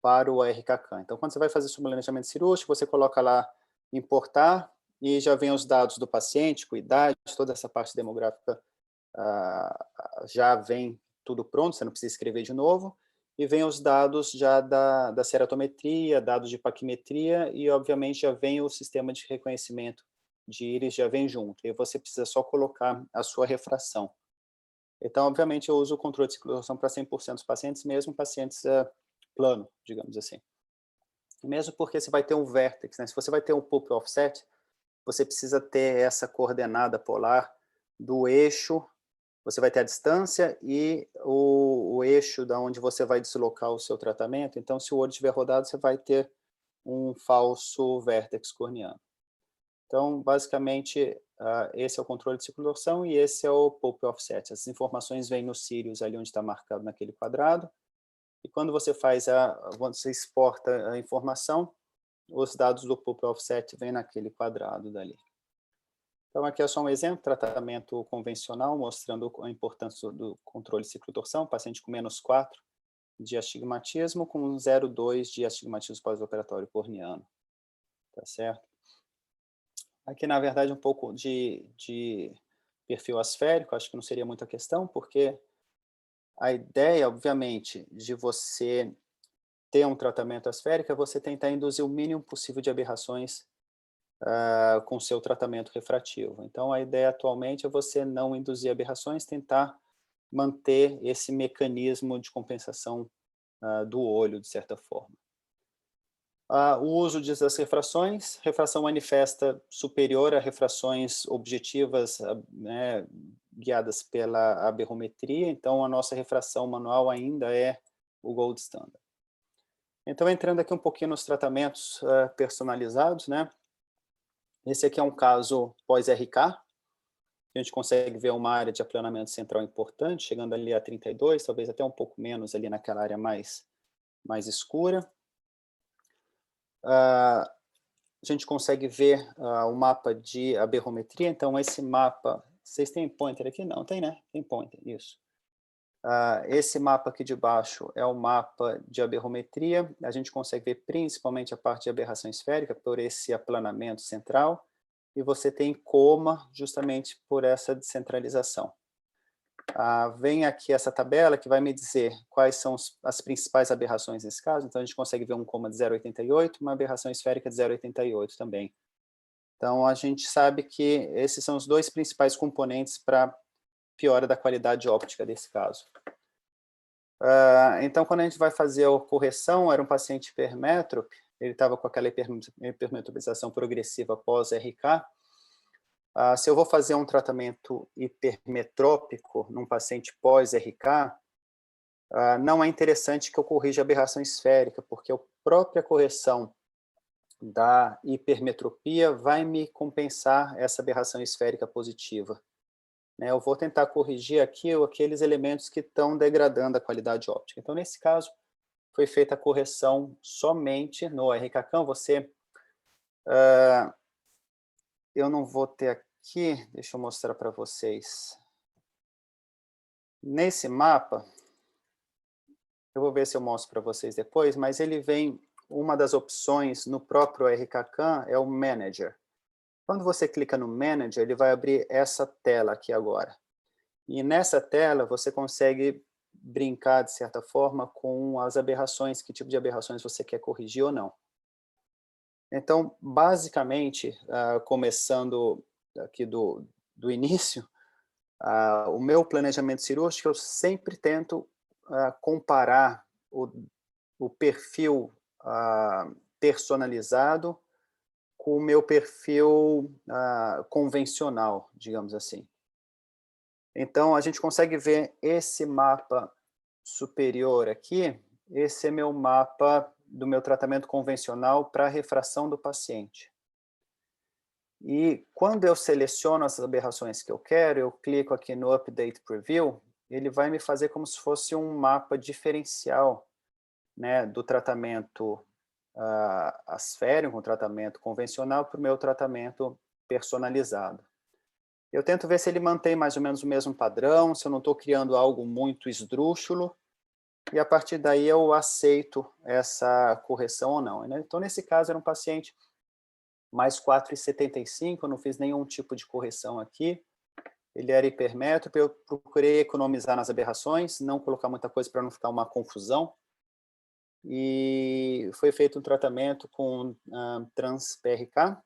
para o RKCAM. Então, quando você vai fazer seu planejamento cirúrgico, você coloca lá importar e já vem os dados do paciente, com idade, toda essa parte demográfica já vem tudo pronto, você não precisa escrever de novo, e vem os dados já da ceratometria, dados de paquimetria, e obviamente já vem o sistema de reconhecimento de íris, já vem junto, e você precisa só colocar a sua refração. Então, obviamente, eu uso o controle de ciclotorção para 100% dos pacientes, mesmo pacientes plano, digamos assim. Mesmo porque você vai ter um vértex, né? Se você vai ter um pulp offset, você precisa ter essa coordenada polar do eixo, você vai ter a distância e o eixo da onde você vai deslocar o seu tratamento. Então, se o olho estiver rodado, você vai ter um falso vértex corneano. Então, basicamente, esse é o controle de ciclotorção e esse é o pulp offset. As informações vêm no Sirius, ali onde está marcado naquele quadrado, e quando você você exporta a informação, os dados do pulp offset vêm naquele quadrado dali. Então, aqui é só um exemplo, tratamento convencional, mostrando a importância do controle de ciclotorção, paciente com -4 de astigmatismo, com 0,2 de astigmatismo pós-operatório corneano. Tá certo? Aqui, na verdade, um pouco de perfil asférico, acho que não seria muita questão, porque a ideia, obviamente, de você ter um tratamento asférico é você tentar induzir o mínimo possível de aberrações com seu tratamento refrativo. Então, a ideia atualmente é você não induzir aberrações, tentar manter esse mecanismo de compensação do olho, de certa forma. O uso das refrações, refração manifesta superior a refrações objetivas, né, guiadas pela aberrometria, então a nossa refração manual ainda é o gold standard. Então, entrando aqui um pouquinho nos tratamentos personalizados, né? Esse aqui é um caso pós-RK, a gente consegue ver uma área de aplanamento central importante, chegando ali a 32, talvez até um pouco menos ali naquela área mais escura. A gente consegue ver o mapa de aberrometria, então esse mapa, vocês têm pointer aqui? Não, tem, né? Tem pointer, isso. Esse mapa aqui de baixo é o mapa de aberrometria, a gente consegue ver principalmente a parte de aberração esférica por esse aplanamento central, e você tem coma justamente por essa descentralização. Vem aqui essa tabela que vai me dizer quais são as principais aberrações nesse caso, então a gente consegue ver um coma de 0,88, uma aberração esférica de 0,88 também. Então a gente sabe que esses são os dois principais componentes para piora da qualidade óptica desse caso. Então, quando a gente vai fazer a correção, era um paciente hipermétrope, ele estava com aquela hipermetropização progressiva pós-RK. Se eu vou fazer um tratamento hipermetrópico num paciente pós-RK, não é interessante que eu corrija a aberração esférica, porque a própria correção da hipermetropia vai me compensar essa aberração esférica positiva. Eu vou tentar corrigir aqui aqueles elementos que estão degradando a qualidade óptica. Então, nesse caso, foi feita a correção somente no RKCAM. Eu não vou ter aqui, deixa eu mostrar para vocês. Nesse mapa, eu vou ver se eu mostro para vocês depois, mas ele vem, uma das opções no próprio RKCAM é o Manager. Quando você clica no Manager, ele vai abrir essa tela aqui agora. E nessa tela você consegue brincar, de certa forma, com as aberrações, que tipo de aberrações você quer corrigir ou não. Então, basicamente, começando aqui do início, o meu planejamento cirúrgico, eu sempre tento comparar o perfil personalizado com o meu perfil convencional, digamos assim. Então, a gente consegue ver esse mapa superior aqui, esse é meu mapa do meu tratamento convencional para a refração do paciente. E quando eu seleciono as aberrações que eu quero, eu clico aqui no Update Preview, ele vai me fazer como se fosse um mapa diferencial, né, do tratamento asférico, um tratamento convencional, para o meu tratamento personalizado. Eu tento ver se ele mantém mais ou menos o mesmo padrão, se eu não estou criando algo muito esdrúxulo, e a partir daí eu aceito essa correção ou não. Então, nesse caso, era um paciente mais 4,75, eu não fiz nenhum tipo de correção aqui. Ele era hipermétrope, eu procurei economizar nas aberrações, não colocar muita coisa para não ficar uma confusão. E foi feito um tratamento com trans-PRK,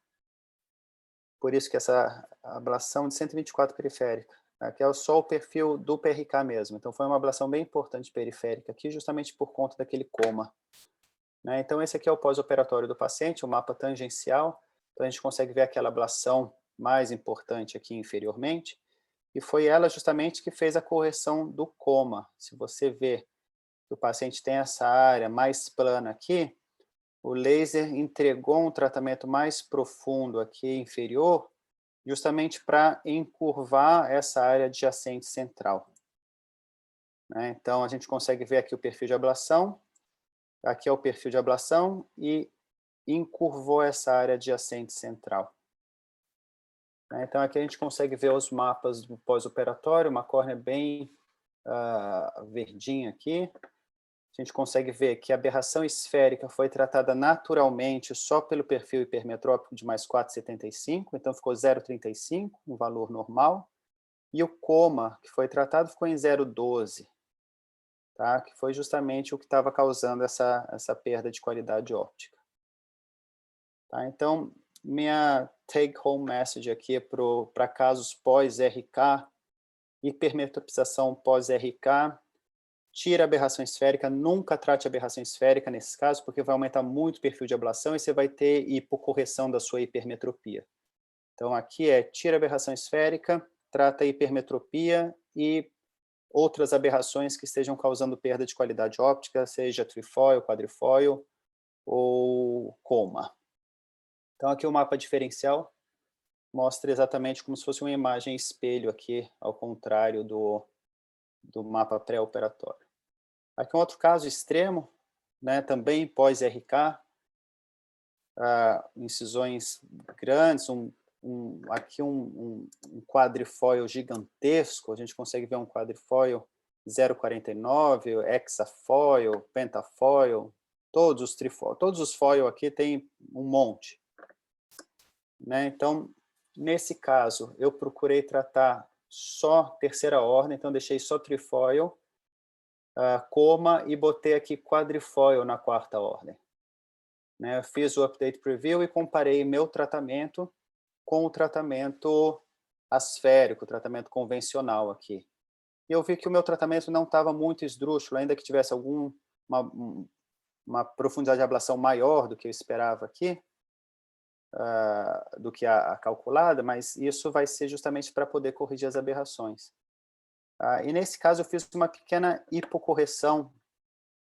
por isso que essa ablação de 124 periférica, que é só o perfil do PRK mesmo. Então, foi uma ablação bem importante periférica aqui, justamente por conta daquele coma. Então, esse aqui é o pós-operatório do paciente, o mapa tangencial. Então, a gente consegue ver aquela ablação mais importante aqui inferiormente, e foi ela justamente que fez a correção do coma. Se você vê que o paciente tem essa área mais plana aqui, o laser entregou um tratamento mais profundo aqui inferior, justamente para encurvar essa área adjacente central. Então, a gente consegue ver aqui o perfil de ablação, aqui é o perfil de ablação e encurvou essa área adjacente central. Então, aqui a gente consegue ver os mapas do pós-operatório, uma córnea bem verdinha aqui. A gente consegue ver que a aberração esférica foi tratada naturalmente só pelo perfil hipermetrópico de mais 4,75, então ficou 0,35, um valor normal. E o coma, que foi tratado, ficou em 0,12, tá? Que foi justamente o que estava causando essa perda de qualidade óptica. Tá? Então, minha take-home message aqui para casos pós-RK, hipermetropização pós-RK, tira a aberração esférica, nunca trate a aberração esférica nesse caso, porque vai aumentar muito o perfil de ablação e você vai ter hipocorreção da sua hipermetropia. Então, aqui tira a aberração esférica, trata a hipermetropia e outras aberrações que estejam causando perda de qualidade óptica, seja trifoil, quadrifoil ou coma. Então, aqui o mapa diferencial mostra exatamente como se fosse uma imagem espelho aqui, ao contrário do mapa pré-operatório. Aqui um outro caso extremo, também pós-RK, incisões grandes, aqui um quadrifoil gigantesco, a gente consegue ver um quadrifoil 0,49, hexafoil, pentafoil, todos os foil aqui tem um monte. Então, nesse caso, eu procurei tratar só terceira ordem, então deixei só trifoil, coma e botei aqui quadrifoil na quarta ordem. Eu fiz o update preview e comparei meu tratamento com o tratamento asférico, o tratamento convencional aqui. E eu vi que o meu tratamento não estava muito esdrúxulo, ainda que tivesse uma profundidade de ablação maior do que eu esperava aqui, do que a calculada, mas isso vai ser justamente para poder corrigir as aberrações. E nesse caso eu fiz uma pequena hipocorreção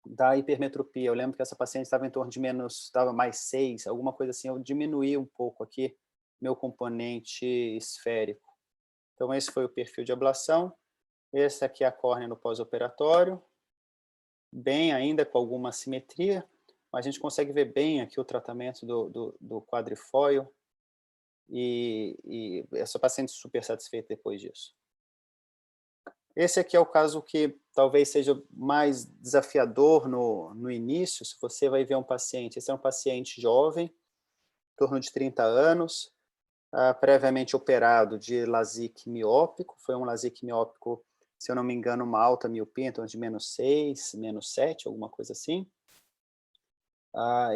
da hipermetropia. Eu lembro que essa paciente estava em torno de estava mais 6, alguma coisa assim, eu diminuí um pouco aqui meu componente esférico. Então esse foi o perfil de ablação, esse aqui é a córnea no pós-operatório, bem ainda com alguma assimetria, mas a gente consegue ver bem aqui o tratamento do quadrifoil, e essa paciente super satisfeita depois disso. Esse aqui é o caso que talvez seja mais desafiador no início, se você vai ver um paciente, esse é um paciente jovem, em torno de 30 anos, previamente operado de LASIK miópico, foi um LASIK miópico, se eu não me engano, uma alta miopia, em torno de -6, -7, alguma coisa assim.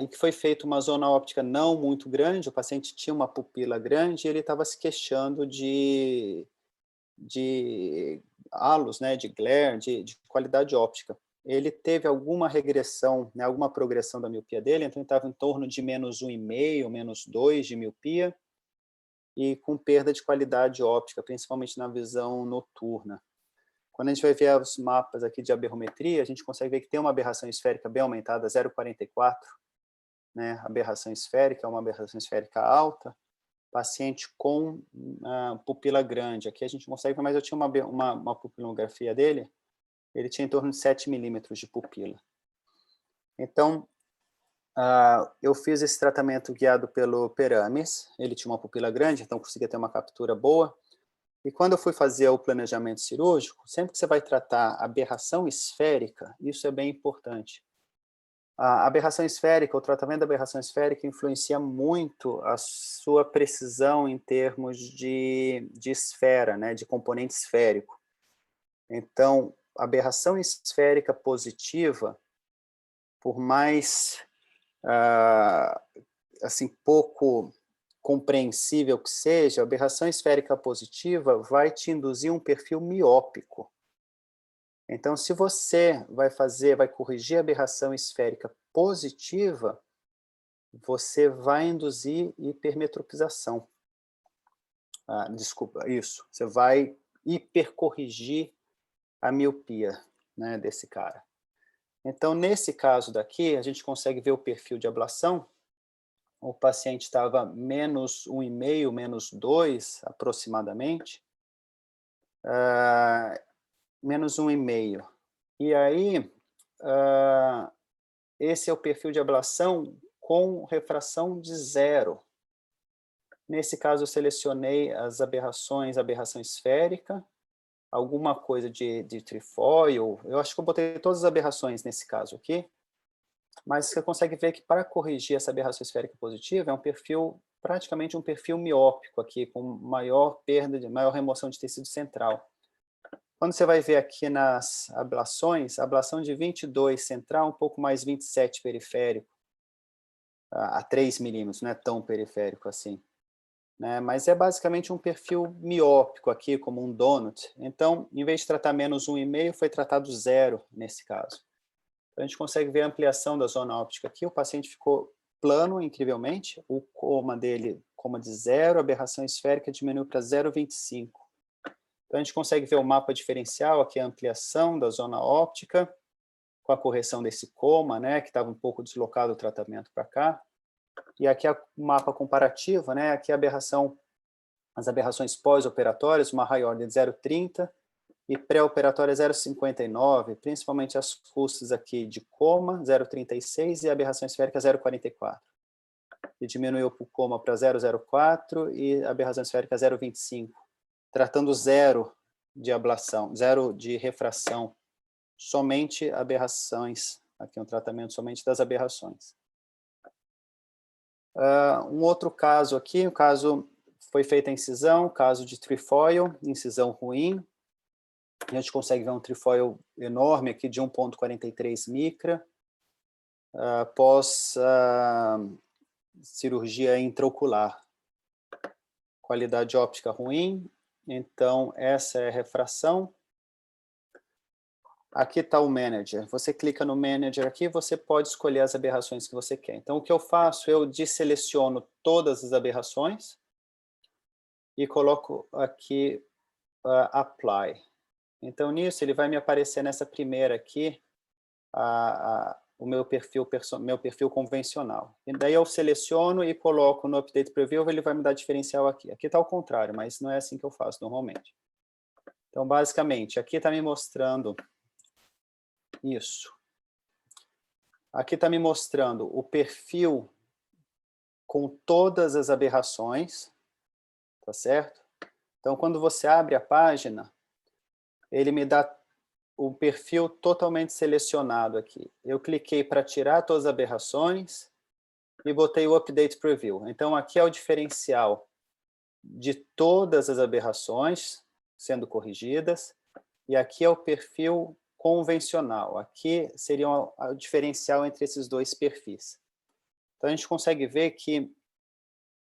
e que foi feita uma zona óptica não muito grande, o paciente tinha uma pupila grande e ele estava se queixando de halos, né, de glare, de qualidade óptica. Ele teve alguma regressão, né, alguma progressão da miopia dele, então ele estava em torno de -1,5, -2 de miopia, e com perda de qualidade óptica, principalmente na visão noturna. Quando a gente vai ver os mapas aqui de aberrometria, a gente consegue ver que tem uma aberração esférica bem aumentada, 0,44, né? Aberração esférica, uma aberração esférica alta, paciente com pupila grande. Aqui a gente consegue ver, mas eu tinha uma pupilografia dele, ele tinha em torno de 7 milímetros de pupila. Então, eu fiz esse tratamento guiado pelo Perames, ele tinha uma pupila grande, então conseguia ter uma captura boa. E quando eu fui fazer o planejamento cirúrgico, sempre que você vai tratar aberração esférica, isso é bem importante. A aberração esférica, o tratamento da aberração esférica influencia muito a sua precisão em termos de esfera, né, de componente esférico. Então, aberração esférica positiva, por mais assim, pouco compreensível que seja, a aberração esférica positiva vai te induzir um perfil miópico. Então, se você vai corrigir a aberração esférica positiva, você vai induzir hipermetropização. Desculpa, isso. Você vai hipercorrigir a miopia, né, desse cara. Então, nesse caso daqui, a gente consegue ver o perfil de ablação. O paciente estava -1,5, -2, aproximadamente. -1,5. E aí, esse é o perfil de ablação com refração de 0. Nesse caso, eu selecionei as aberrações, aberração esférica, alguma coisa de trefoil. Eu acho que eu botei todas as aberrações nesse caso aqui. Mas você consegue ver que para corrigir essa aberração esférica positiva é um perfil, praticamente um perfil miópico aqui, com maior perda, maior remoção de tecido central. Quando você vai ver aqui nas ablações, a ablação de 22 central, um pouco mais 27 periférico, a 3 milímetros, não é tão periférico assim. Né? Mas é basicamente um perfil miópico aqui, como um donut. Então, em vez de tratar -1,5, foi tratado 0 nesse caso. A gente consegue ver a ampliação da zona óptica aqui, o paciente ficou plano, incrivelmente, o coma dele, coma de 0, a aberração esférica diminuiu para 0,25. Então, a gente consegue ver o mapa diferencial, aqui a ampliação da zona óptica, com a correção desse coma, né, que estava um pouco deslocado o tratamento para cá. E aqui o mapa comparativo, né, aqui a aberração, as aberrações pós-operatórias, uma high order de 0,30, e pré-operatória 0,59, principalmente as custas aqui de coma, 0,36, e a aberração esférica 0,44. E diminuiu o coma para 0,04 e a aberração esférica 0,25, tratando 0 de ablação, 0 de refração, somente aberrações, aqui um tratamento somente das aberrações. Um outro caso aqui, o caso foi feita a incisão, caso de trefoil, incisão ruim. A gente consegue ver um trefoil enorme aqui de 1,43 micra, após cirurgia intraocular. Qualidade óptica ruim, então essa é a refração. Aqui está o manager. Você clica no manager aqui, você pode escolher as aberrações que você quer. Então o que eu faço, eu desseleciono todas as aberrações e coloco aqui apply. Então, nisso, ele vai me aparecer nessa primeira aqui, o meu perfil convencional. E daí eu seleciono e coloco no Update Preview, ele vai me dar diferencial aqui. Aqui está ao contrário, mas não é assim que eu faço normalmente. Então, basicamente, aqui está me mostrando isso. Aqui está me mostrando o perfil com todas as aberrações, tá certo? Então, quando você abre a página, ele me dá o perfil totalmente selecionado aqui. Eu cliquei para tirar todas as aberrações e botei o Update Preview. Então, aqui é o diferencial de todas as aberrações sendo corrigidas, e aqui é o perfil convencional. Aqui seria o diferencial entre esses dois perfis. Então, a gente consegue ver que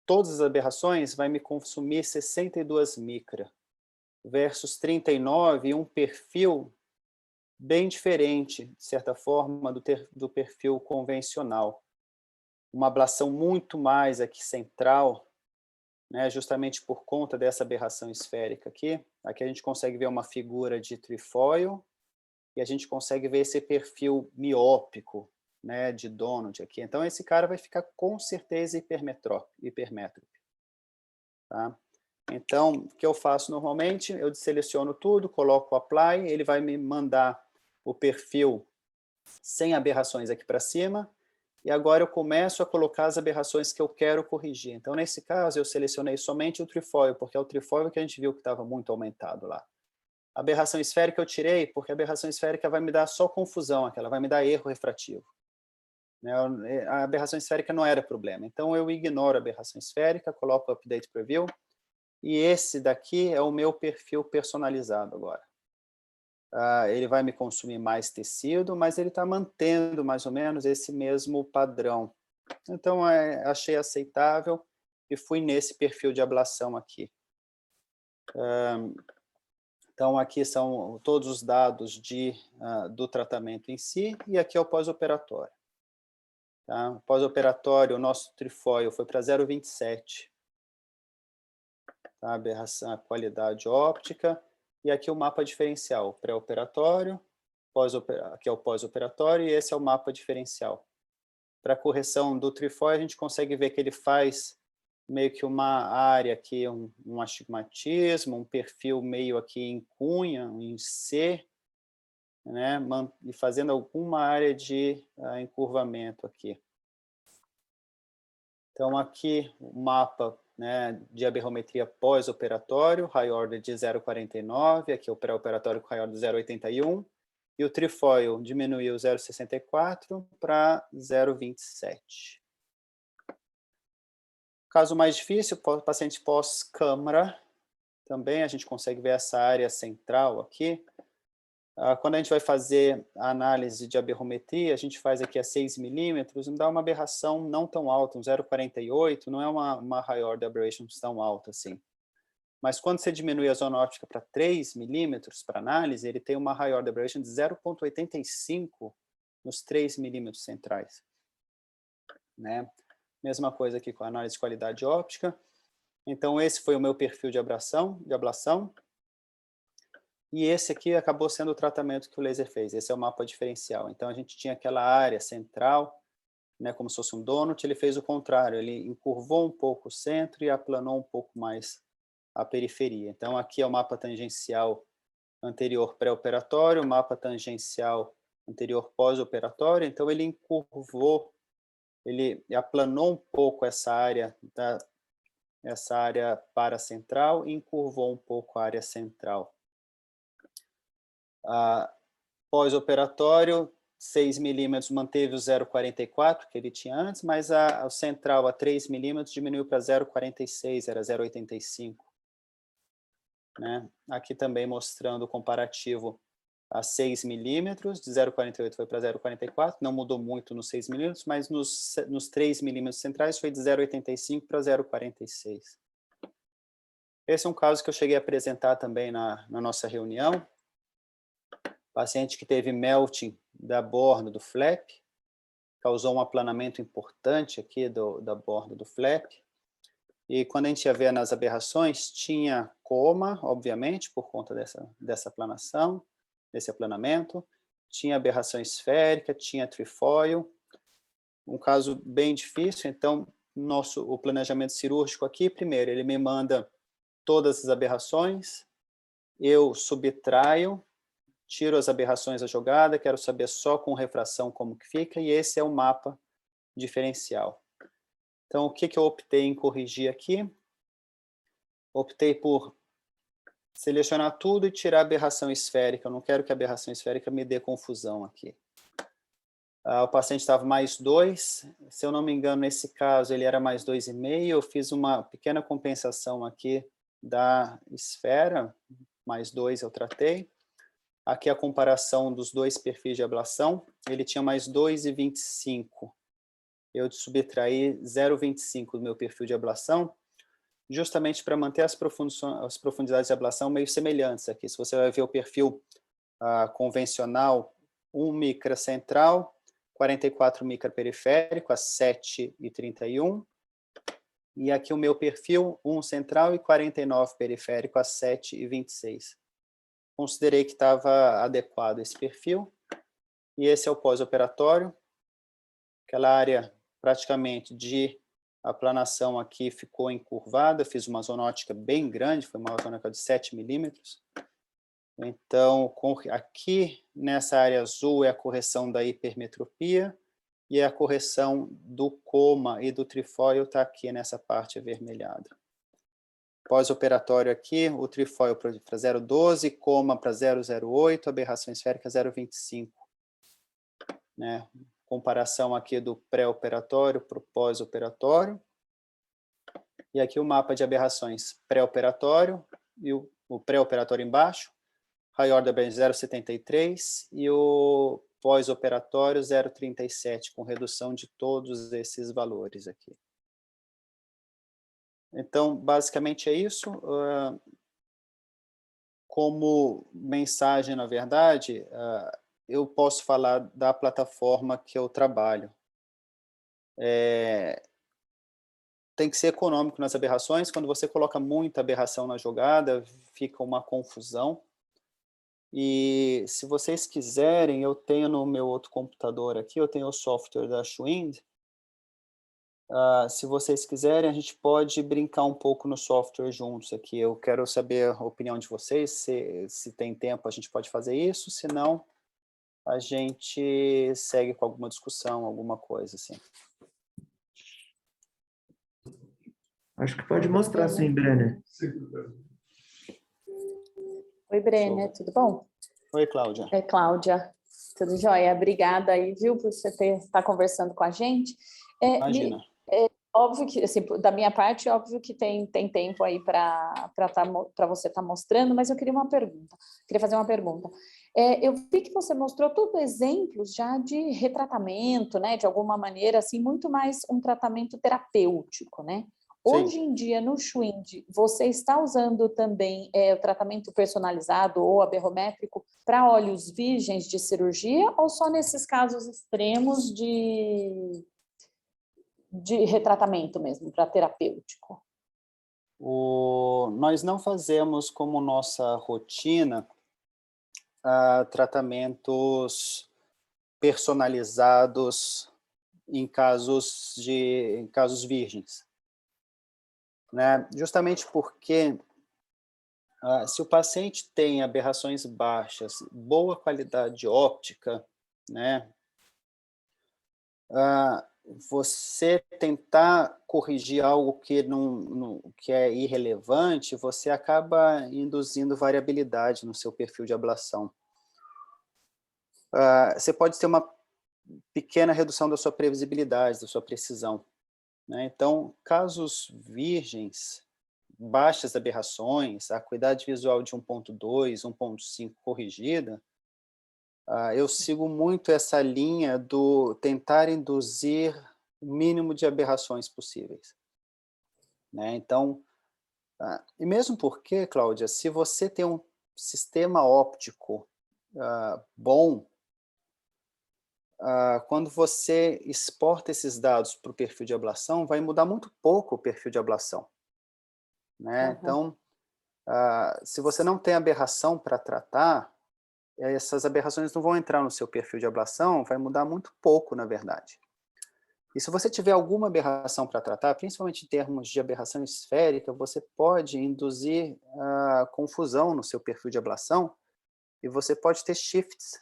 todas as aberrações vai me consumir 62 micra, versus 39, um perfil bem diferente, de certa forma, do perfil convencional. Uma ablação muito mais aqui central, né, justamente por conta dessa aberração esférica aqui. Aqui a gente consegue ver uma figura de trefoil, e a gente consegue ver esse perfil miópico, né, de Donald aqui. Então, esse cara vai ficar com certeza hipermétrope. Tá? Então, o que eu faço normalmente? Eu seleciono tudo, coloco o Apply, ele vai me mandar o perfil sem aberrações aqui para cima, e agora eu começo a colocar as aberrações que eu quero corrigir. Então, nesse caso, eu selecionei somente o trefoil, porque é o trefoil que a gente viu que estava muito aumentado lá. A aberração esférica eu tirei, porque a aberração esférica vai me dar só confusão, ela vai me dar erro refrativo. A aberração esférica não era problema. Então, eu ignoro a aberração esférica, coloco o Update Preview, e esse daqui é o meu perfil personalizado agora. Ele vai me consumir mais tecido, mas ele está mantendo mais ou menos esse mesmo padrão. Então, achei aceitável e fui nesse perfil de ablação aqui. Então, aqui são todos os dados do tratamento em si, e aqui é o pós-operatório. Tá? Pós-operatório, o nosso trefoil foi para 0,27. Tá? Aberração, a qualidade óptica. E aqui o mapa diferencial, pré-operatório, aqui é o pós-operatório, e esse é o mapa diferencial. Para a correção do trefoil, a gente consegue ver que ele faz meio que uma área aqui, um astigmatismo, um perfil meio aqui em cunha, em C, né, e fazendo alguma área de encurvamento aqui. Então, aqui o mapa, né, de aberrometria pós-operatório, high order de 0,49, aqui o pré-operatório com high order de 0,81, e o trefoil diminuiu 0,64 para 0,27. Caso mais difícil, paciente pós-câmara, também a gente consegue ver essa área central aqui. Quando a gente vai fazer a análise de aberrometria, a gente faz aqui a 6 milímetros, dá uma aberração não tão alta, um 0,48, não é uma high order aberration tão alta assim. Mas quando você diminui a zona óptica para 3 milímetros para análise, ele tem uma high order aberration de 0,85 nos 3 milímetros centrais. Né? Mesma coisa aqui com a análise de qualidade óptica. Então, esse foi o meu perfil de ablação. E esse aqui acabou sendo o tratamento que o laser fez. Esse é o mapa diferencial. Então, a gente tinha aquela área central, né, como se fosse um donut. Ele fez o contrário. Ele encurvou um pouco o centro e aplanou um pouco mais a periferia. Então, aqui é o mapa tangencial anterior pré-operatório, o mapa tangencial anterior pós-operatório. Então, ele encurvou, ele aplanou um pouco essa área paracentral e encurvou um pouco a área central. Pós-operatório, 6 milímetros manteve o 0,44 que ele tinha antes, mas o central a 3 milímetros diminuiu para 0,46, era 0,85. Né? Aqui também mostrando o comparativo a 6 milímetros, de 0,48 foi para 0,44, não mudou muito nos 6 milímetros, mas nos 3 milímetros centrais foi de 0,85 para 0,46. Esse é um caso que eu cheguei a apresentar também na nossa reunião. Paciente que teve melting da borda do flap, causou um aplanamento importante aqui da borda do flap. E quando a gente ia ver nas aberrações, tinha coma, obviamente, por conta dessa aplanação, desse aplanamento. Tinha aberração esférica, tinha trefoil. Um caso bem difícil, então, o planejamento cirúrgico aqui, primeiro, ele me manda todas as aberrações, eu subtraio, tiro as aberrações da jogada, quero saber só com refração como que fica, e esse é o mapa diferencial. Então, o que eu optei em corrigir aqui? Optei por selecionar tudo e tirar a aberração esférica. Eu não quero que a aberração esférica me dê confusão aqui. O paciente estava mais 2, se eu não me engano, nesse caso ele era mais 2,5, eu fiz uma pequena compensação aqui da esfera, mais 2 eu tratei. Aqui a comparação dos dois perfis de ablação, ele tinha mais 2,25 eu subtraí 0,25 do meu perfil de ablação, justamente para manter as profundidades de ablação meio semelhantes aqui. Se você vai ver o perfil convencional, 1 micra central, 44 micra periférico, a 7,31. E aqui o meu perfil, 1 central e 49 periférico, a 7,26. Considerei que estava adequado esse perfil. E esse é o pós-operatório. Aquela área praticamente de aplanação aqui ficou encurvada, fiz uma zonótica bem grande, foi uma zonótica de 7 milímetros. Então, aqui nessa área azul é a correção da hipermetropia, e a correção do coma e do trifóio está aqui nessa parte avermelhada. Pós-operatório aqui, o trifóio para 0,12, coma para 0,08, aberração esférica 0,25. Né? Comparação aqui do pré-operatório para o pós-operatório. E aqui o mapa de aberrações pré-operatório e o pré-operatório embaixo. High order band 0,73 e o pós-operatório 0,37, com redução de todos esses valores aqui. Então, basicamente é isso. Como mensagem, na verdade, eu posso falar da plataforma que eu trabalho. Tem que ser econômico nas aberrações. Quando você coloca muita aberração na jogada, fica uma confusão. E se vocês quiserem, eu tenho no meu outro computador aqui, eu tenho o software da Schwind. Se vocês quiserem, a gente pode brincar um pouco no software juntos aqui. Eu quero saber a opinião de vocês, se tem tempo a gente pode fazer isso, se não, a gente segue com alguma discussão, alguma coisa assim. Acho que pode mostrar sim, Brenner. Oi, Brenner, tudo bom? Oi, Cláudia. Oi, Cláudia. Tudo jóia? Obrigada aí, viu, por você estar conversando com a gente. Imagina. Óbvio que, assim, da minha parte, óbvio que tem tempo aí para você estar mostrando, mas eu queria fazer uma pergunta. Eu vi que você mostrou tudo exemplos já de retratamento, né, de alguma maneira, assim, muito mais um tratamento terapêutico, né? Hoje em dia, no Schwind, você está usando também o tratamento personalizado ou aberrométrico para olhos virgens de cirurgia ou só nesses casos extremos de retratamento mesmo, para terapêutico? Nós não fazemos como nossa rotina tratamentos personalizados em casos virgens. Né? Justamente porque se o paciente tem aberrações baixas, boa qualidade óptica, né? Você tentar corrigir algo que é irrelevante, você acaba induzindo variabilidade no seu perfil de ablação. Você pode ter uma pequena redução da sua previsibilidade, da sua precisão. Né? Então, casos virgens, baixas aberrações, a acuidade visual de 1.2, 1.5 corrigida, eu sigo muito essa linha do tentar induzir o mínimo de aberrações possíveis. Né? Então, e mesmo porque, Cláudia, se você tem um sistema óptico bom, quando você exporta esses dados para o perfil de ablação, vai mudar muito pouco o perfil de ablação. Né? Então, se você não tem aberração para tratar, essas aberrações não vão entrar no seu perfil de ablação, vai mudar muito pouco, na verdade. E se você tiver alguma aberração para tratar, principalmente em termos de aberração esférica, você pode induzir confusão no seu perfil de ablação, e você pode ter shifts,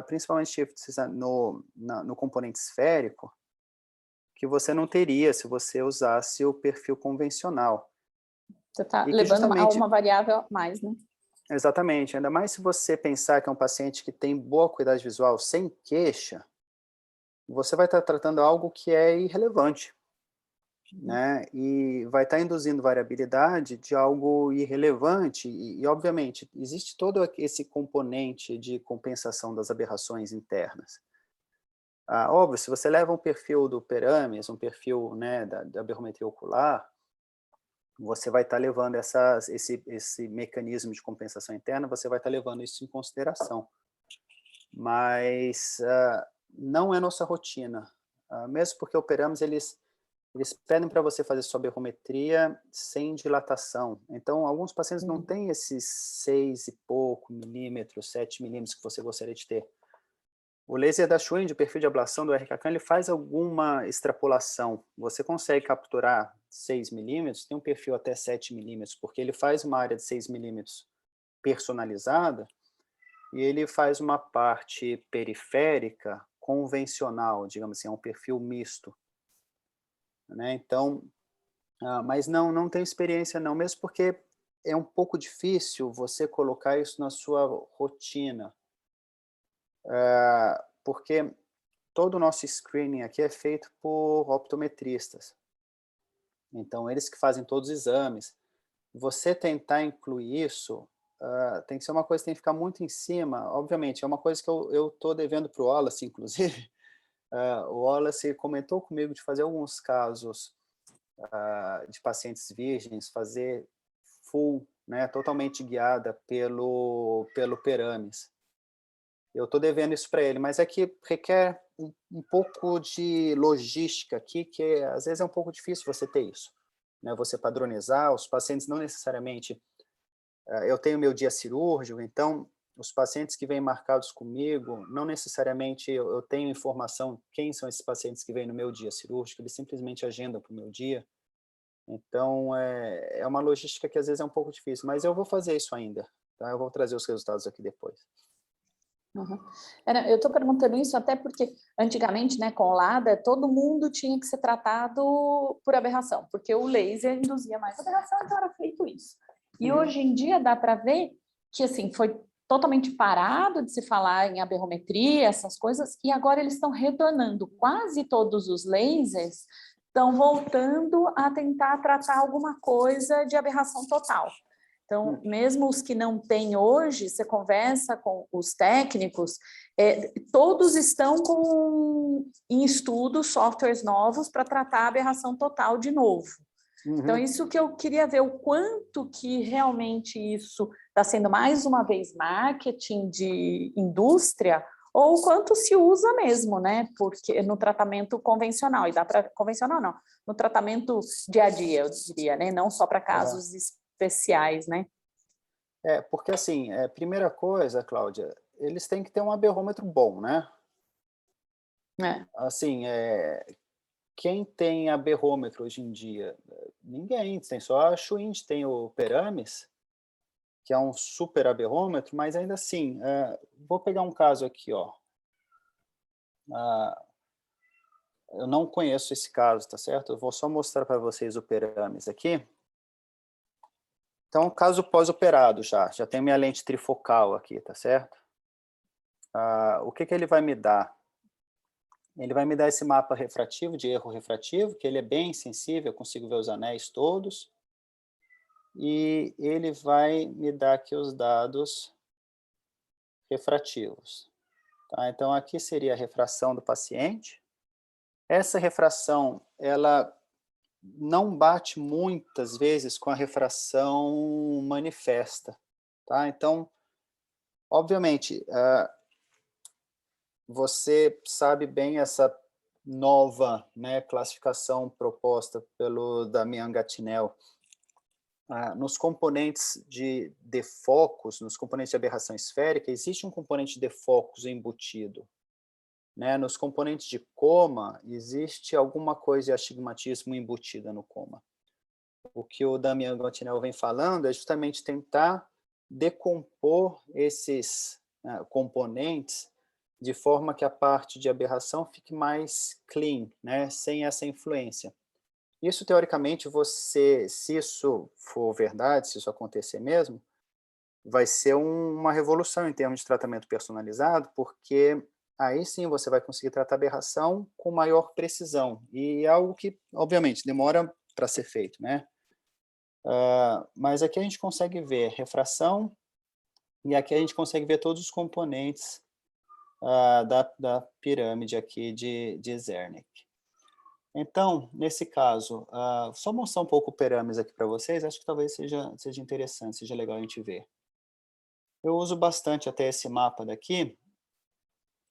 principalmente shifts no componente esférico, que você não teria se você usasse o perfil convencional. Você está levando a uma variável a mais, né? Exatamente, ainda mais se você pensar que é um paciente que tem boa acuidade visual sem queixa, você vai estar tratando algo que é irrelevante, né? E vai estar induzindo variabilidade de algo irrelevante e obviamente, existe todo esse componente de compensação das aberrações internas. Óbvio, se você leva um perfil do Perames, um perfil, né, da aberrometria ocular, você vai estar levando esse mecanismo de compensação interna, você vai estar levando isso em consideração. Mas não é nossa rotina, mesmo porque o Perames, eles pedem para você fazer sua aberrometria sem dilatação. Então, alguns pacientes não têm esses 6 e pouco milímetros, 7 milímetros que você gostaria de ter. O laser da Schwind, o perfil de ablação do RKCAM, ele faz alguma extrapolação. Você consegue capturar 6 milímetros, tem um perfil até 7 milímetros, porque ele faz uma área de 6 milímetros personalizada e ele faz uma parte periférica convencional, digamos assim, é um perfil misto. Né? Então, mas não tem experiência não, mesmo porque é um pouco difícil você colocar isso na sua rotina. Porque todo o nosso screening aqui é feito por optometristas. Então, eles que fazem todos os exames. Você tentar incluir isso, tem que ser uma coisa que tem que ficar muito em cima. Obviamente, é uma coisa que eu estou devendo para o Wallace, inclusive. O Wallace comentou comigo de fazer alguns casos de pacientes virgens, fazer full, né, totalmente guiada pelo Perames. Eu estou devendo isso para ele, mas é que requer um pouco de logística aqui, que às vezes é um pouco difícil você ter isso. Né? Você padronizar, os pacientes não necessariamente... eu tenho meu dia cirúrgico, então os pacientes que vêm marcados comigo, não necessariamente eu tenho informação quem são esses pacientes que vêm no meu dia cirúrgico, eles simplesmente agendam para o meu dia. Então, é uma logística que às vezes é um pouco difícil, mas eu vou fazer isso ainda. Tá? Eu vou trazer os resultados aqui depois. Uhum. Eu estou perguntando isso até porque, antigamente, né, com o LADA, todo mundo tinha que ser tratado por aberração, porque o laser induzia mais aberração, então era feito isso. E hoje em dia dá para ver que, assim, foi totalmente parado de se falar em aberrometria, essas coisas, e agora eles estão retornando. Quase todos os lasers estão voltando a tentar tratar alguma coisa de aberração total. Então, mesmo os que não têm hoje, você conversa com os técnicos, todos estão em estudo softwares novos para tratar a aberração total de novo. Então, isso que eu queria ver, o quanto que realmente isso está sendo, mais uma vez, marketing de indústria, ou o quanto se usa mesmo, né? Porque no tratamento convencional, e dá para... Convencional não, no tratamento dia a dia, eu diria, né? Não só para casos especiais, né? Porque assim, primeira coisa, Cláudia, eles têm que ter um aberrômetro bom, né? Assim, quem tem aberrômetro hoje em dia? Ninguém, tem só a Schwind, tem o Perames, que é um super aberrômetro, mas ainda assim, vou pegar um caso aqui, ó. Eu não conheço esse caso, tá certo? Eu vou só mostrar para vocês o Perames aqui. Então, caso pós-operado já tem minha lente trifocal aqui, tá certo? O que ele vai me dar? Ele vai me dar esse mapa refrativo, de erro refrativo, que ele é bem sensível, eu consigo ver os anéis todos. E ele vai me dar aqui os dados refrativos. Tá? Então, aqui seria a refração do paciente. Essa refração, ela não bate muitas vezes com a refração manifesta. Tá? Então, obviamente, você sabe bem essa nova, né, classificação proposta pelo Damian Gatinel. Nos componentes de defocus, nos componentes de aberração esférica, existe um componente de defocus embutido. Né? Nos componentes de coma, existe alguma coisa de astigmatismo embutida no coma. O que o Damian Gatinel vem falando é justamente tentar decompor esses componentes de forma que a parte de aberração fique mais clean, né? Sem essa influência. Isso, teoricamente, se isso for verdade, se isso acontecer mesmo, vai ser uma revolução em termos de tratamento personalizado, porque aí sim você vai conseguir tratar a aberração com maior precisão. E é algo que, obviamente, demora para ser feito, né? Mas aqui a gente consegue ver refração, e aqui a gente consegue ver todos os componentes da pirâmide aqui de Zernike. Então, nesse caso, só mostrar um pouco pirâmides aqui para vocês, acho que talvez seja interessante, seja legal a gente ver. Eu uso bastante até esse mapa daqui.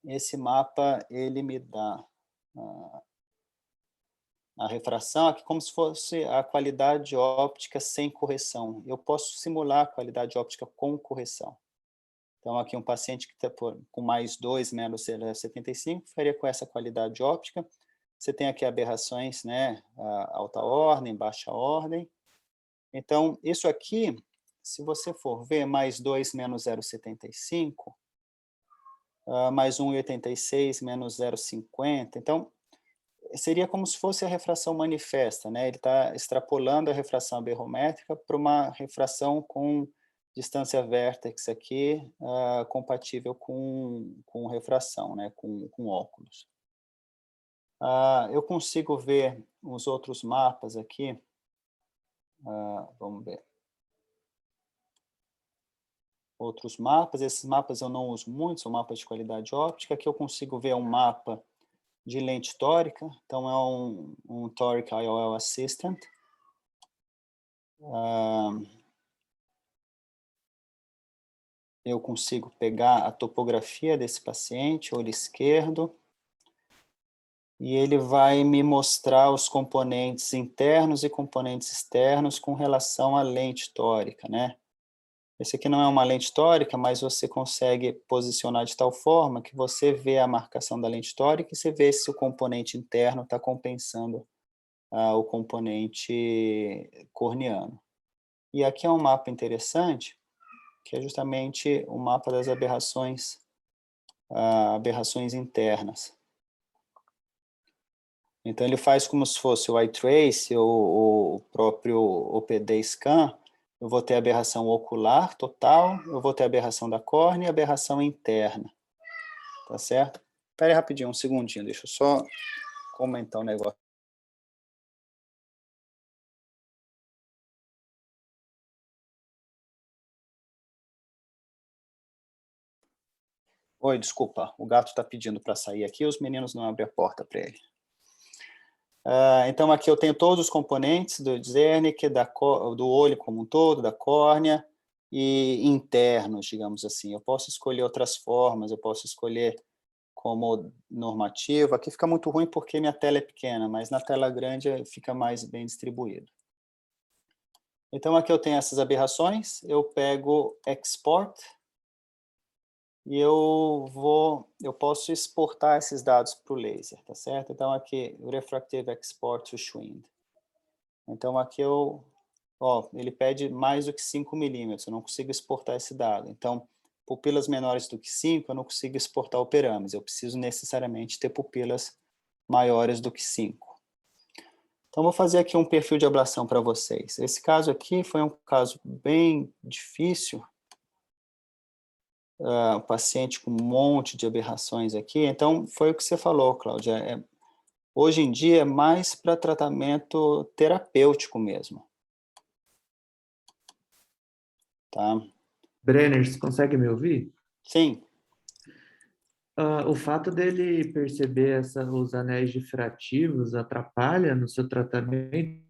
Esse mapa, ele me dá a refração aqui como se fosse a qualidade óptica sem correção. Eu posso simular a qualidade óptica com correção. Então, aqui um paciente que está com mais 2, menos 0,75, ficaria com essa qualidade óptica. Você tem aqui aberrações, né, alta ordem, baixa ordem. Então, isso aqui, se você for ver, mais 2 menos 0,75, mais 1,86 menos 0,50. Então, seria como se fosse a refração manifesta, né? Ele está extrapolando a refração aberrométrica para uma refração com distância vértex aqui, compatível com refração, né? Com óculos. Eu consigo ver os outros mapas aqui. Vamos ver. Outros mapas. Esses mapas eu não uso muito, são mapas de qualidade óptica. Aqui eu consigo ver um mapa de lente tórica. Então, é um Toric IOL Assistant. Eu consigo pegar a topografia desse paciente, olho esquerdo, e ele vai me mostrar os componentes internos e componentes externos com relação à lente tórica, né? Esse aqui não é uma lente tórica, mas você consegue posicionar de tal forma que você vê a marcação da lente tórica e você vê se o componente interno está compensando o componente corneano. E aqui é um mapa interessante, que é justamente o mapa das aberrações internas. Então, ele faz como se fosse o eye trace, ou o próprio OPD scan. Eu vou ter aberração ocular total, eu vou ter aberração da córnea e aberração interna. Tá certo? Espera aí rapidinho, um segundinho, deixa eu só comentar um negócio. Oi, desculpa, o gato está pedindo para sair aqui, os meninos não abrem a porta para ele. Então, aqui eu tenho todos os componentes do Zernike, do olho como um todo, da córnea, e internos, digamos assim. Eu posso escolher outras formas, eu posso escolher como normativo. Aqui fica muito ruim porque minha tela é pequena, mas na tela grande fica mais bem distribuído. Então, aqui eu tenho essas aberrações, eu pego Export, e eu posso exportar esses dados para o laser, tá certo? Então, aqui, Refractive Export to Schwind. Então, aqui ele pede mais do que 5 milímetros, eu não consigo exportar esse dado. Então, pupilas menores do que 5, eu não consigo exportar o perames, eu preciso necessariamente ter pupilas maiores do que 5. Então, vou fazer aqui um perfil de ablação para vocês. Esse caso aqui foi um caso bem difícil, um paciente com um monte de aberrações aqui. Então, foi o que você falou, Cláudia. Hoje em dia é mais para tratamento terapêutico mesmo. Tá? Brenner, você consegue me ouvir? Sim. O fato dele perceber os anéis difrativos atrapalha no seu tratamento?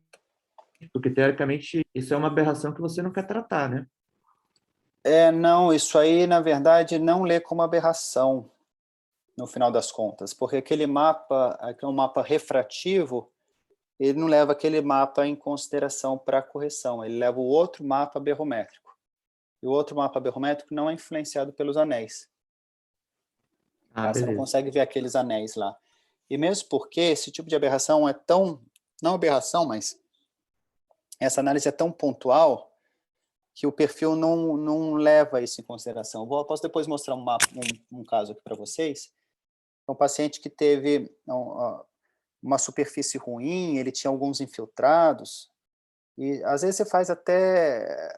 Porque, teoricamente, isso é uma aberração que você não quer tratar, né? Não, isso aí, na verdade, não lê como aberração, no final das contas, porque aquele mapa, é um mapa refrativo, ele não leva aquele mapa em consideração para a correção, ele leva o outro mapa aberrométrico. E o outro mapa aberrométrico não é influenciado pelos anéis. Você não consegue ver aqueles anéis lá. E mesmo porque esse tipo de aberração é tão, não aberração, mas essa análise é tão pontual que o perfil não leva isso em consideração. Posso depois mostrar um caso aqui para vocês. É um paciente que teve uma superfície ruim, ele tinha alguns infiltrados, e às vezes você faz até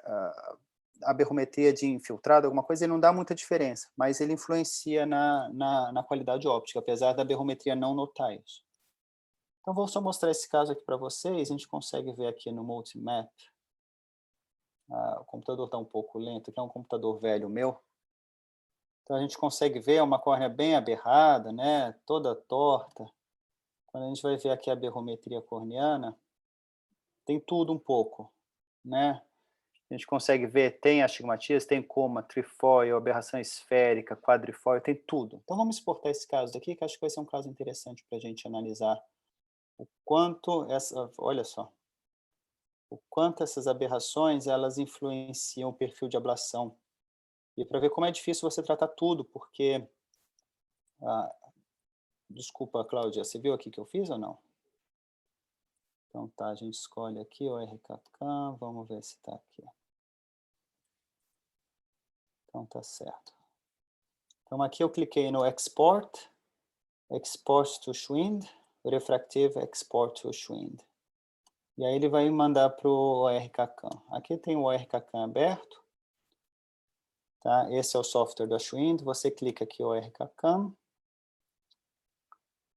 aberrometria de infiltrado, alguma coisa, e não dá muita diferença, mas ele influencia na qualidade óptica, apesar da aberrometria não notar isso. Então, vou só mostrar esse caso aqui para vocês, a gente consegue ver aqui no Multimap. O computador está um pouco lento, aqui é um computador velho meu, Então, a gente consegue ver uma córnea bem aberrada, né? Toda torta. Quando a gente vai ver aqui a aberrometria corneana, tem tudo um pouco, né? A gente consegue ver, tem astigmatismo, tem coma, trifóio, aberração esférica, quadrifóio, tem tudo. Então, vamos exportar esse caso daqui, que acho que vai ser um caso interessante para a gente analisar o quanto olha só, o quanto essas aberrações, elas influenciam o perfil de ablação. E para ver como é difícil você tratar tudo, porque... desculpa, Cláudia, você viu aqui que eu fiz ou não? Então tá, a gente escolhe aqui o RKK, vamos ver se está aqui. Então tá certo. Então aqui eu cliquei no Export, Export to Schwind, Refractive Export to Schwind. E aí ele vai me mandar para o ORCACAM. Aqui tem o ORCACAM aberto. Tá? Esse é o software da Schwind. Você clica aqui o ORCACAM.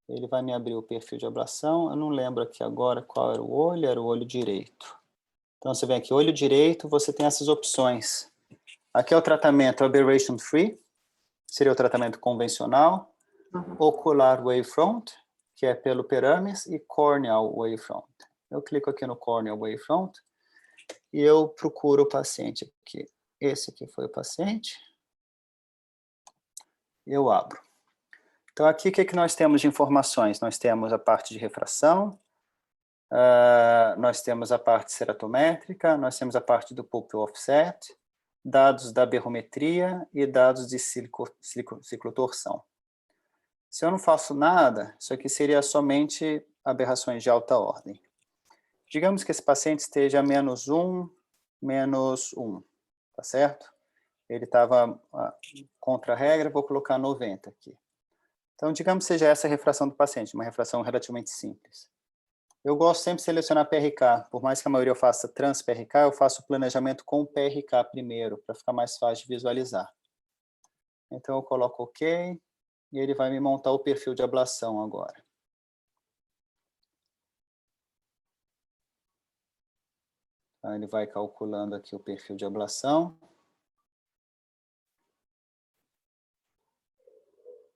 Ele vai me abrir o perfil de ablação. Eu não lembro aqui agora qual era o olho direito. Então você vem aqui, olho direito, você tem essas opções. Aqui é o tratamento aberration free, seria o tratamento convencional, ocular wavefront, que é pelo peramis, e corneal wavefront. Eu clico aqui no corneal wavefront e eu procuro o paciente aqui. Esse aqui foi o paciente. Eu abro. Então aqui o que nós temos de informações? Nós temos a parte de refração, nós temos a parte ceratométrica, nós temos a parte do pupil offset, dados da aberrometria e dados de ciclotorção. Se eu não faço nada, isso aqui seria somente aberrações de alta ordem. Digamos que esse paciente esteja -1, -1, tá certo? Ele estava contra a regra, vou colocar 90 aqui. Então, digamos que seja essa a refração do paciente, uma refração relativamente simples. Eu gosto sempre de selecionar PRK, por mais que a maioria eu faça trans-PRK, eu faço o planejamento com PRK primeiro, para ficar mais fácil de visualizar. Então, eu coloco OK, e ele vai me montar o perfil de ablação agora. Então, ele vai calculando aqui o perfil de ablação.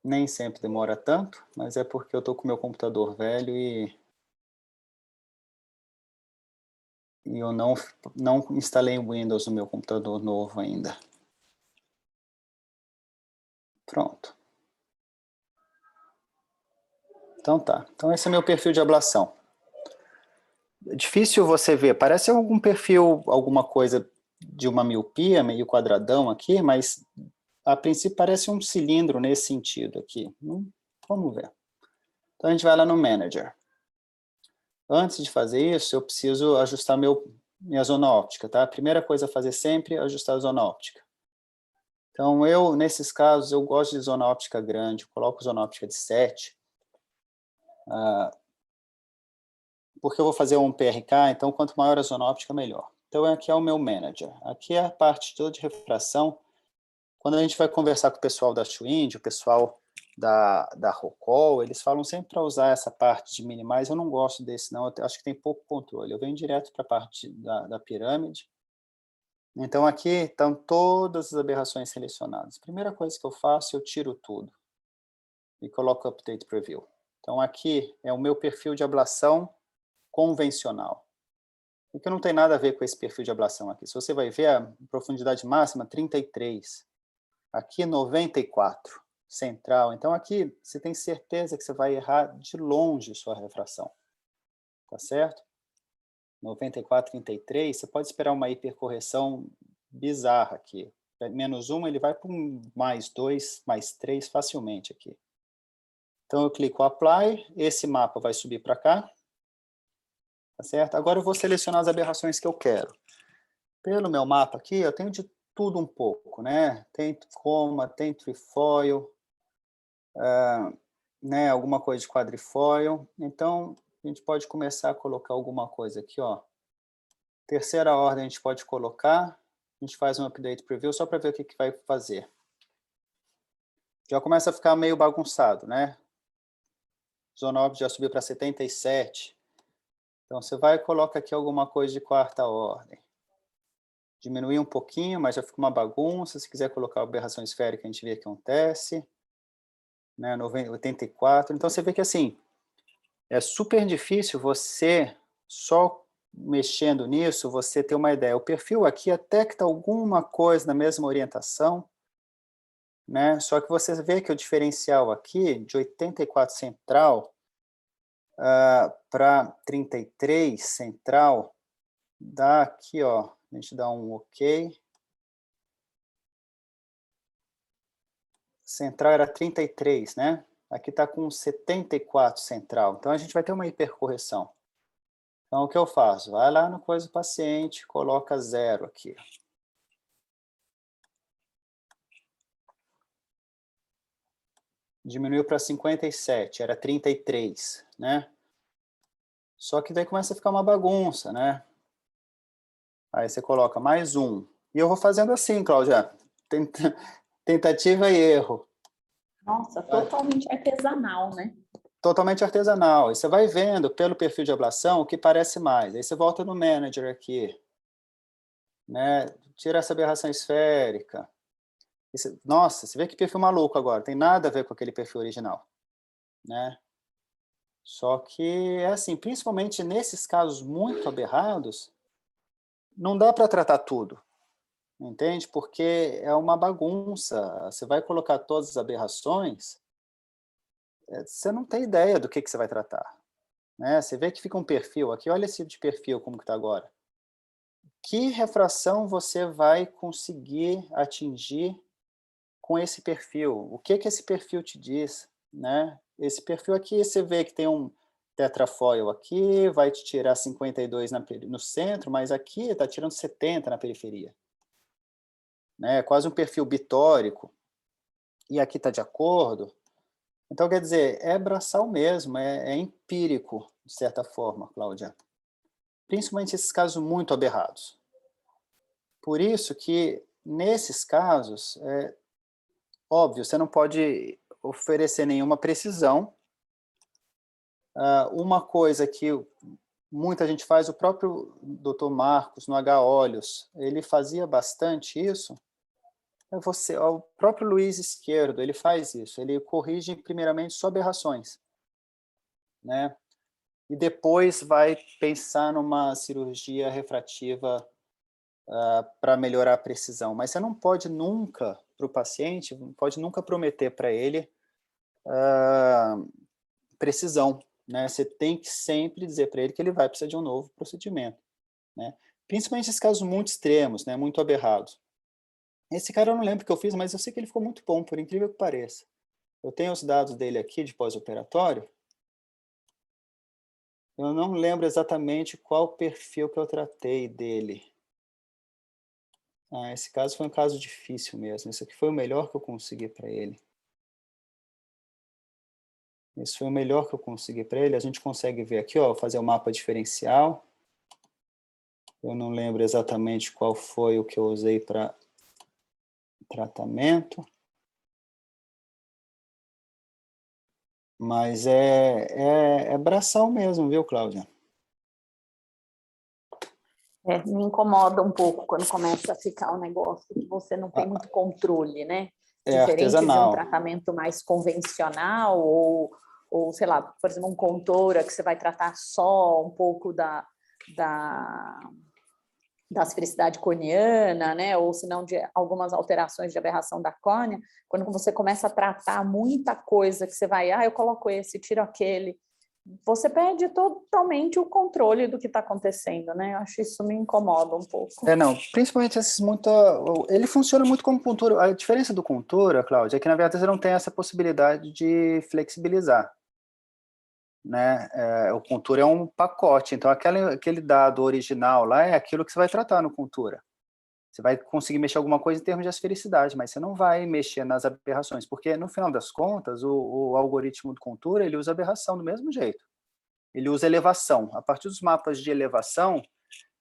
Nem sempre demora tanto, mas é porque eu estou com o meu computador velho e eu não instalei o Windows no meu computador novo ainda. Pronto. Então tá. Então esse é meu perfil de ablação. É difícil você ver, parece algum perfil, alguma coisa de uma miopia, meio quadradão aqui, mas a princípio parece um cilindro nesse sentido aqui. Vamos ver. Então a gente vai lá no Manager. Antes de fazer isso, eu preciso ajustar minha zona óptica, tá? A primeira coisa a fazer sempre é ajustar a zona óptica. Então, nesses casos, eu gosto de zona óptica grande, eu coloco zona óptica de 7, porque eu vou fazer um PRK, então quanto maior a zona óptica, melhor. Então, aqui é o meu Manager. Aqui é a parte toda de refração. Quando a gente vai conversar com o pessoal da Schwind, o pessoal da Rocol, eles falam sempre para usar essa parte de minimize. Eu não gosto desse, não. Eu acho que tem pouco controle. Eu venho direto para a parte da pirâmide. Então, aqui estão todas as aberrações selecionadas. Primeira coisa que eu faço, eu tiro tudo e coloco Update Preview. Então, aqui é o meu perfil de ablação convencional. O que não tem nada a ver com esse perfil de ablação aqui. Se você vai ver, a profundidade máxima, 33. Aqui, 94. Central. Então, aqui, você tem certeza que você vai errar de longe sua refração. Tá certo? 94, 33, você pode esperar uma hipercorreção bizarra aqui. -1, ele vai para um +2, +3 facilmente aqui. Então, eu clico Apply, esse mapa vai subir para cá. Tá certo? Agora eu vou selecionar as aberrações que eu quero. Pelo meu mapa aqui, eu tenho de tudo um pouco, né? Tem coma, tem trifoil, né? Alguma coisa de quadrifoil. Então, a gente pode começar a colocar alguma coisa aqui, ó. Terceira ordem a gente pode colocar. A gente faz um update preview só para ver o que vai fazer. Já começa a ficar meio bagunçado, né? Zona óptica já subiu para 77. Então, você vai e coloca aqui alguma coisa de quarta ordem. Diminuir um pouquinho, mas já fica uma bagunça. Se quiser colocar a aberração esférica, a gente vê que acontece. Né, 84. Então, você vê que, assim, é super difícil você, só mexendo nisso, você ter uma ideia. O perfil aqui até que está alguma coisa na mesma orientação, né? Só que você vê que o diferencial aqui, de 84 central para 33 central, dá aqui, ó, a gente dá um OK. Central era 33, né? Aqui está com 74 central. Então, a gente vai ter uma hipercorreção. Então, o que eu faço? Vai lá no coisa do paciente, coloca 0 aqui. Diminuiu para 57, era 33, né? Só que daí começa a ficar uma bagunça, né? Aí você coloca mais 1. E eu vou fazendo assim, Cláudia. Tentativa e erro. Nossa, totalmente artesanal, né? Totalmente artesanal. E você vai vendo pelo perfil de ablação o que parece mais. Aí você volta no manager aqui, né? Tira essa aberração esférica. Nossa, você vê que perfil maluco agora. Tem nada a ver com aquele perfil original, né? Só que é assim, principalmente nesses casos muito aberrados, não dá para tratar tudo, entende? Porque é uma bagunça. Você vai colocar todas as aberrações, você não tem ideia do que você vai tratar, né? Você vê que fica um perfil aqui, olha esse tipo de perfil como que está agora. Que refração você vai conseguir atingir com esse perfil? O que esse perfil te diz, né? Esse perfil aqui, você vê que tem um tetrafoil aqui, vai te tirar 52 no centro, mas aqui está tirando 70 na periferia. Né? É quase um perfil bitórico. E aqui está de acordo. Então, quer dizer, é braçal mesmo, é empírico, de certa forma, Cláudia. Principalmente esses casos muito aberrados. Por isso que, nesses casos, óbvio, você não pode oferecer nenhuma precisão. Uma coisa que muita gente faz, o próprio Dr. Marcos, no H-Olhos, ele fazia bastante isso. O próprio Luiz Esquerdo, ele faz isso. Ele corrige, primeiramente, só aberrações, né? E depois vai pensar numa cirurgia refrativa para melhorar a precisão. Mas você não pode nunca, para o paciente, não pode nunca prometer para ele precisão, né? Você tem que sempre dizer para ele que ele vai precisar de um novo procedimento, né? Principalmente esses casos muito extremos, né? Muito aberrados. Esse cara eu não lembro o que eu fiz, mas eu sei que ele ficou muito bom, por incrível que pareça. Eu tenho os dados dele aqui de pós-operatório. Eu não lembro exatamente qual perfil que eu tratei dele. Esse caso foi um caso difícil mesmo. Esse aqui foi o melhor que eu consegui para ele. Esse foi o melhor que eu consegui para ele. A gente consegue ver aqui, ó, fazer o mapa diferencial. Eu não lembro exatamente qual foi o que eu usei para tratamento. Mas é braçal mesmo, viu, Cláudia? Me incomoda um pouco quando começa a ficar um negócio que você não tem muito controle, né? Diferente de um tratamento mais convencional ou, sei lá, por exemplo, um contora que você vai tratar só um pouco da esfericidade corneana, né? Ou se não de algumas alterações de aberração da córnea, quando você começa a tratar muita coisa que você vai, eu coloco esse, tiro aquele, você perde totalmente o controle do que está acontecendo, né? Eu acho que isso me incomoda um pouco. Não, principalmente esses muito... Ele funciona muito como contura. A diferença do contura, Cláudia, é que na verdade você não tem essa possibilidade de flexibilizar, né? O contura é um pacote, então aquele dado original lá é aquilo que você vai tratar no contura. Você vai conseguir mexer alguma coisa em termos de esfericidade, mas você não vai mexer nas aberrações, porque no final das contas, o algoritmo do contura, ele usa aberração do mesmo jeito. Ele usa elevação. A partir dos mapas de elevação,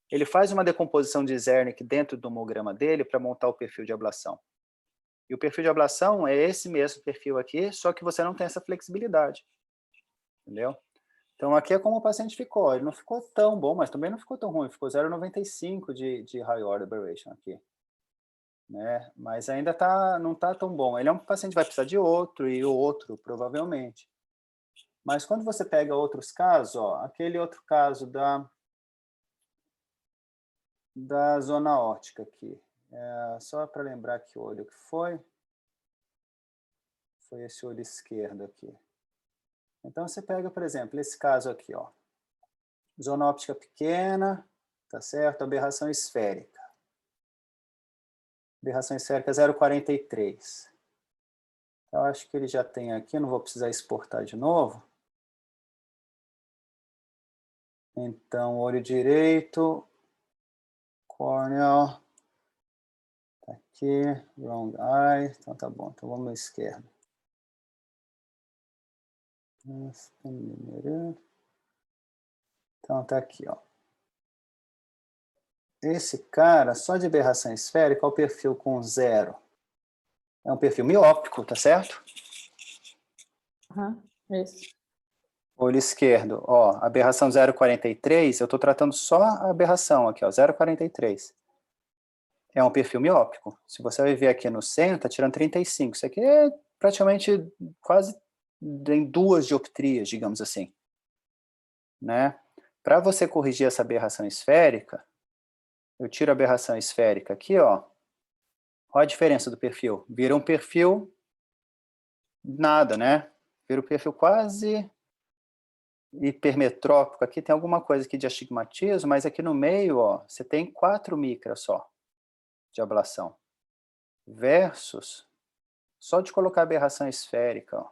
ele faz uma decomposição de Zernike dentro do homograma dele para montar o perfil de ablação. E o perfil de ablação é esse mesmo perfil aqui, só que você não tem essa flexibilidade. Entendeu? Então, aqui é como o paciente ficou. Ele não ficou tão bom, mas também não ficou tão ruim. Ficou 0,95 de high order aberration aqui. Né? Mas ainda não está tão bom. Ele é um paciente que vai precisar de outro e outro, provavelmente. Mas quando você pega outros casos, ó, aquele outro caso da zona óptica aqui. Só para lembrar que olho que foi. Foi esse olho esquerdo aqui. Então, você pega, por exemplo, esse caso aqui, ó. Zona óptica pequena, tá certo? Aberração esférica. Aberração esférica 0,43. Então, acho que ele já tem aqui, não vou precisar exportar de novo. Então, olho direito, corneal, tá aqui, wrong eye, então tá bom, então vamos à esquerda. Então, tá aqui, ó. Esse cara, só de aberração esférica, o perfil com 0. É um perfil miópico, tá certo? Isso. Olho esquerdo, ó, aberração 0,43, eu estou tratando só a aberração aqui, ó, 0,43. É um perfil miópico. Se você vai ver aqui no centro, tá tirando 35. Isso aqui é praticamente quase em 2 dioptrias, digamos assim. Né? Para você corrigir essa aberração esférica, eu tiro a aberração esférica aqui, ó. Olha a diferença do perfil. Vira um perfil nada, né? Vira um perfil quase hipermetrópico. Aqui tem alguma coisa aqui de astigmatismo, mas aqui no meio, ó, você tem 4 micras só de ablação. Versus, só de colocar a aberração esférica, ó,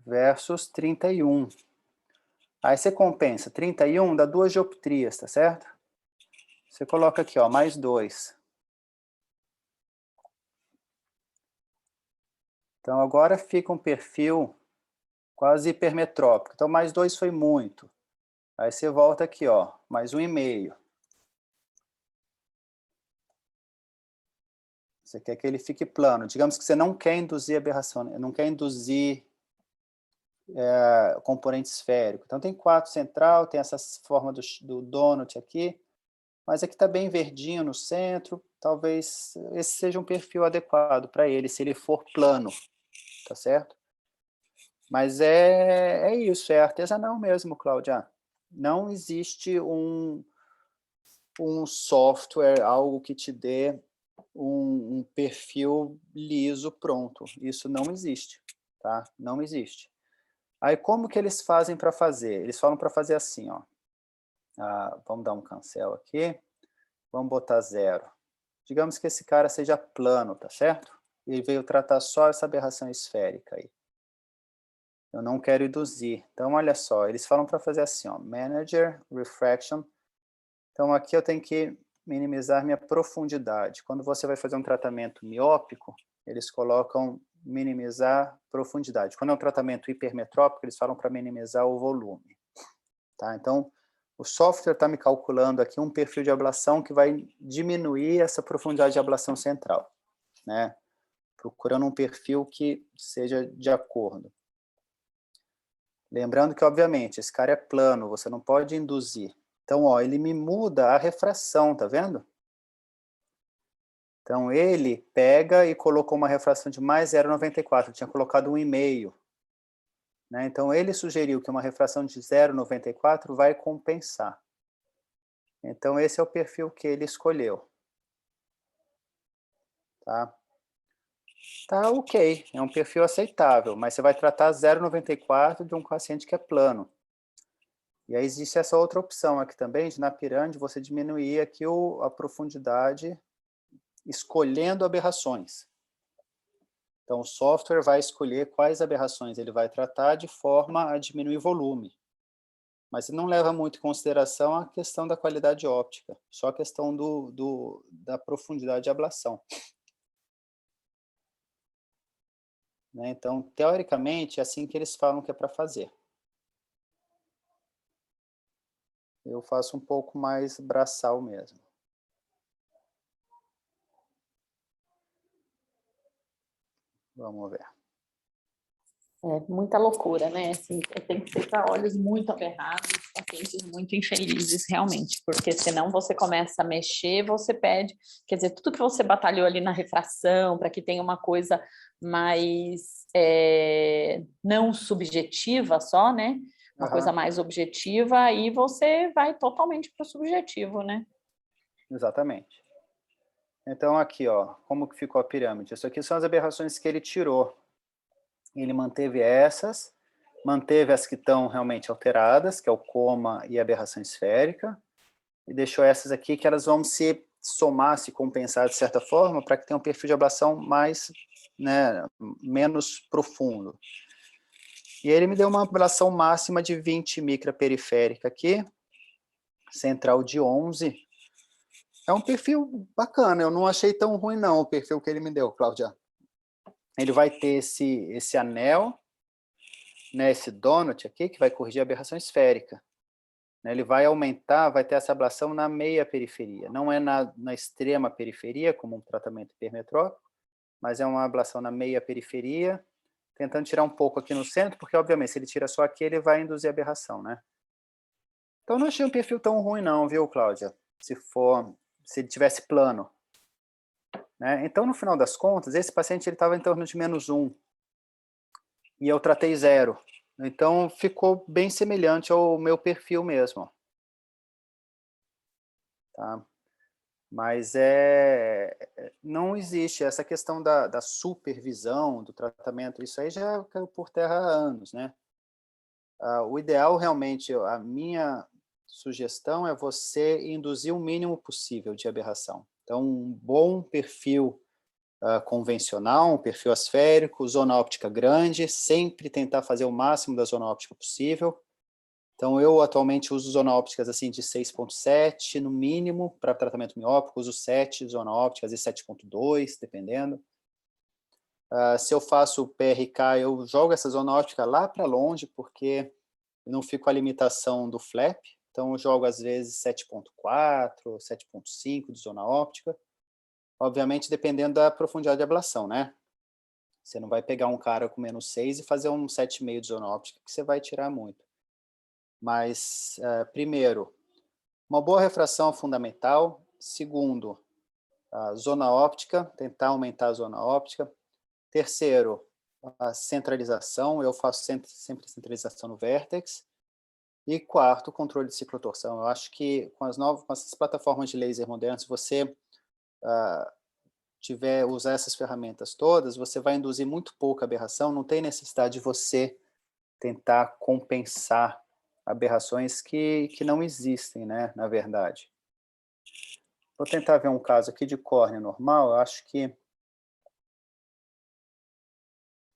versus 31. Aí você compensa, 31 dá 2 dioptrias, tá certo? Você coloca aqui, ó, mais 2. Então, agora fica um perfil quase hipermetrópico. Então, mais 2 foi muito. Aí você volta aqui, ó, mais 1,5. Você quer que ele fique plano. Digamos que você não quer induzir aberração, não quer induzir componente esférico. Então, tem 4 central, tem essa forma do donut aqui, mas aqui está bem verdinho no centro. Talvez esse seja um perfil adequado para ele, se ele for plano, tá certo? Mas é isso, é artesanal mesmo, Cláudia. Não existe um software, algo que te dê um perfil liso pronto. Isso não existe, tá? Não existe. Aí, como que eles fazem para fazer? Eles falam para fazer assim, ó. Vamos dar um cancel aqui. Vamos botar 0. Digamos que esse cara seja plano, tá certo? Ele veio tratar só essa aberração esférica aí. Eu não quero induzir. Então, olha só, eles falam para fazer assim, ó. Manager, Refraction. Então, aqui eu tenho que minimizar minha profundidade. Quando você vai fazer um tratamento miópico, eles colocam minimizar profundidade. Quando é um tratamento hipermetrópico, eles falam para minimizar o volume. Tá? Então, o software está me calculando aqui um perfil de ablação que vai diminuir essa profundidade de ablação central, né? Procurando um perfil que seja de acordo. Lembrando que, obviamente, esse cara é plano, você não pode induzir. Então, ó, ele me muda a refração, tá vendo? Então, ele pega e colocou uma refração de mais 0,94, tinha colocado 1,5. Né? Então, ele sugeriu que uma refração de 0,94 vai compensar. Então, esse é o perfil que ele escolheu. Tá? Tá ok, é um perfil aceitável, mas você vai tratar 0,94 de um paciente que é plano. E aí existe essa outra opção aqui também, de na pirâmide você diminuir aqui a profundidade escolhendo aberrações. Então, o software vai escolher quais aberrações ele vai tratar de forma a diminuir o volume. Mas não leva muito em consideração a questão da qualidade óptica, só a questão da profundidade de ablação. Né? Então, teoricamente, é assim que eles falam que é para fazer. Eu faço um pouco mais braçal mesmo. Vamos ver. É muita loucura, né? Assim, tem que ser para olhos muito aberrados, pacientes muito infelizes, realmente, porque senão você começa a mexer, você perde, quer dizer, tudo que você batalhou ali na refração, para que tenha uma coisa mais não subjetiva só, né? Uma coisa mais objetiva, aí você vai totalmente para o subjetivo, né? Exatamente. Então, aqui, ó, como que ficou a pirâmide? Isso aqui são as aberrações que ele tirou. Ele manteve essas, manteve as que estão realmente alteradas, que é o coma e a aberração esférica, e deixou essas aqui que elas vão se somar, se compensar de certa forma, para que tenha um perfil de ablação mais, né, menos profundo. E ele me deu uma ablação máxima de 20 micra periférica aqui, central de 11. É um perfil bacana, eu não achei tão ruim não o perfil que ele me deu, Cláudia. Ele vai ter esse anel, né, esse donut aqui, que vai corrigir a aberração esférica. Ele vai aumentar, vai ter essa ablação na meia periferia. Não é na extrema periferia, como um tratamento hipermetrópico, mas é uma ablação na meia periferia, tentando tirar um pouco aqui no centro, porque, obviamente, se ele tira só aqui, ele vai induzir aberração, né? Então, não achei um perfil tão ruim não, viu, Cláudia? Se ele tivesse plano. Né? Então, no final das contas, esse paciente estava em torno de -1. E eu tratei 0. Então, ficou bem semelhante ao meu perfil mesmo. Tá? Mas não existe essa questão da supervisão do tratamento, isso aí já caiu por terra há anos, né? O ideal, realmente, a minha sugestão é você induzir o mínimo possível de aberração. Então, um bom perfil convencional, um perfil asférico, zona óptica grande, sempre tentar fazer o máximo da zona óptica possível. Então, eu atualmente uso zona ópticas assim, de 6.7 no mínimo, para tratamento miópico, uso 7 zona ópticas e 7.2, dependendo. Se eu faço PRK, eu jogo essa zona óptica lá para longe, porque eu não fico com a limitação do flap, então eu jogo às vezes 7.4, 7.5 de zona óptica, obviamente dependendo da profundidade de ablação, né? Você não vai pegar um cara com -6 e fazer um 7,5 de zona óptica, que você vai tirar muito. Mas, primeiro, uma boa refração é fundamental. Segundo, a zona óptica, tentar aumentar a zona óptica. Terceiro, a centralização, eu faço sempre centralização no vértex. E quarto, controle de ciclotorção. Eu acho que com essas plataformas de laser modernas, se você usar essas ferramentas todas, você vai induzir muito pouca aberração, não tem necessidade de você tentar compensar aberrações que não existem, né, na verdade. Vou tentar ver um caso aqui de córnea normal, eu acho que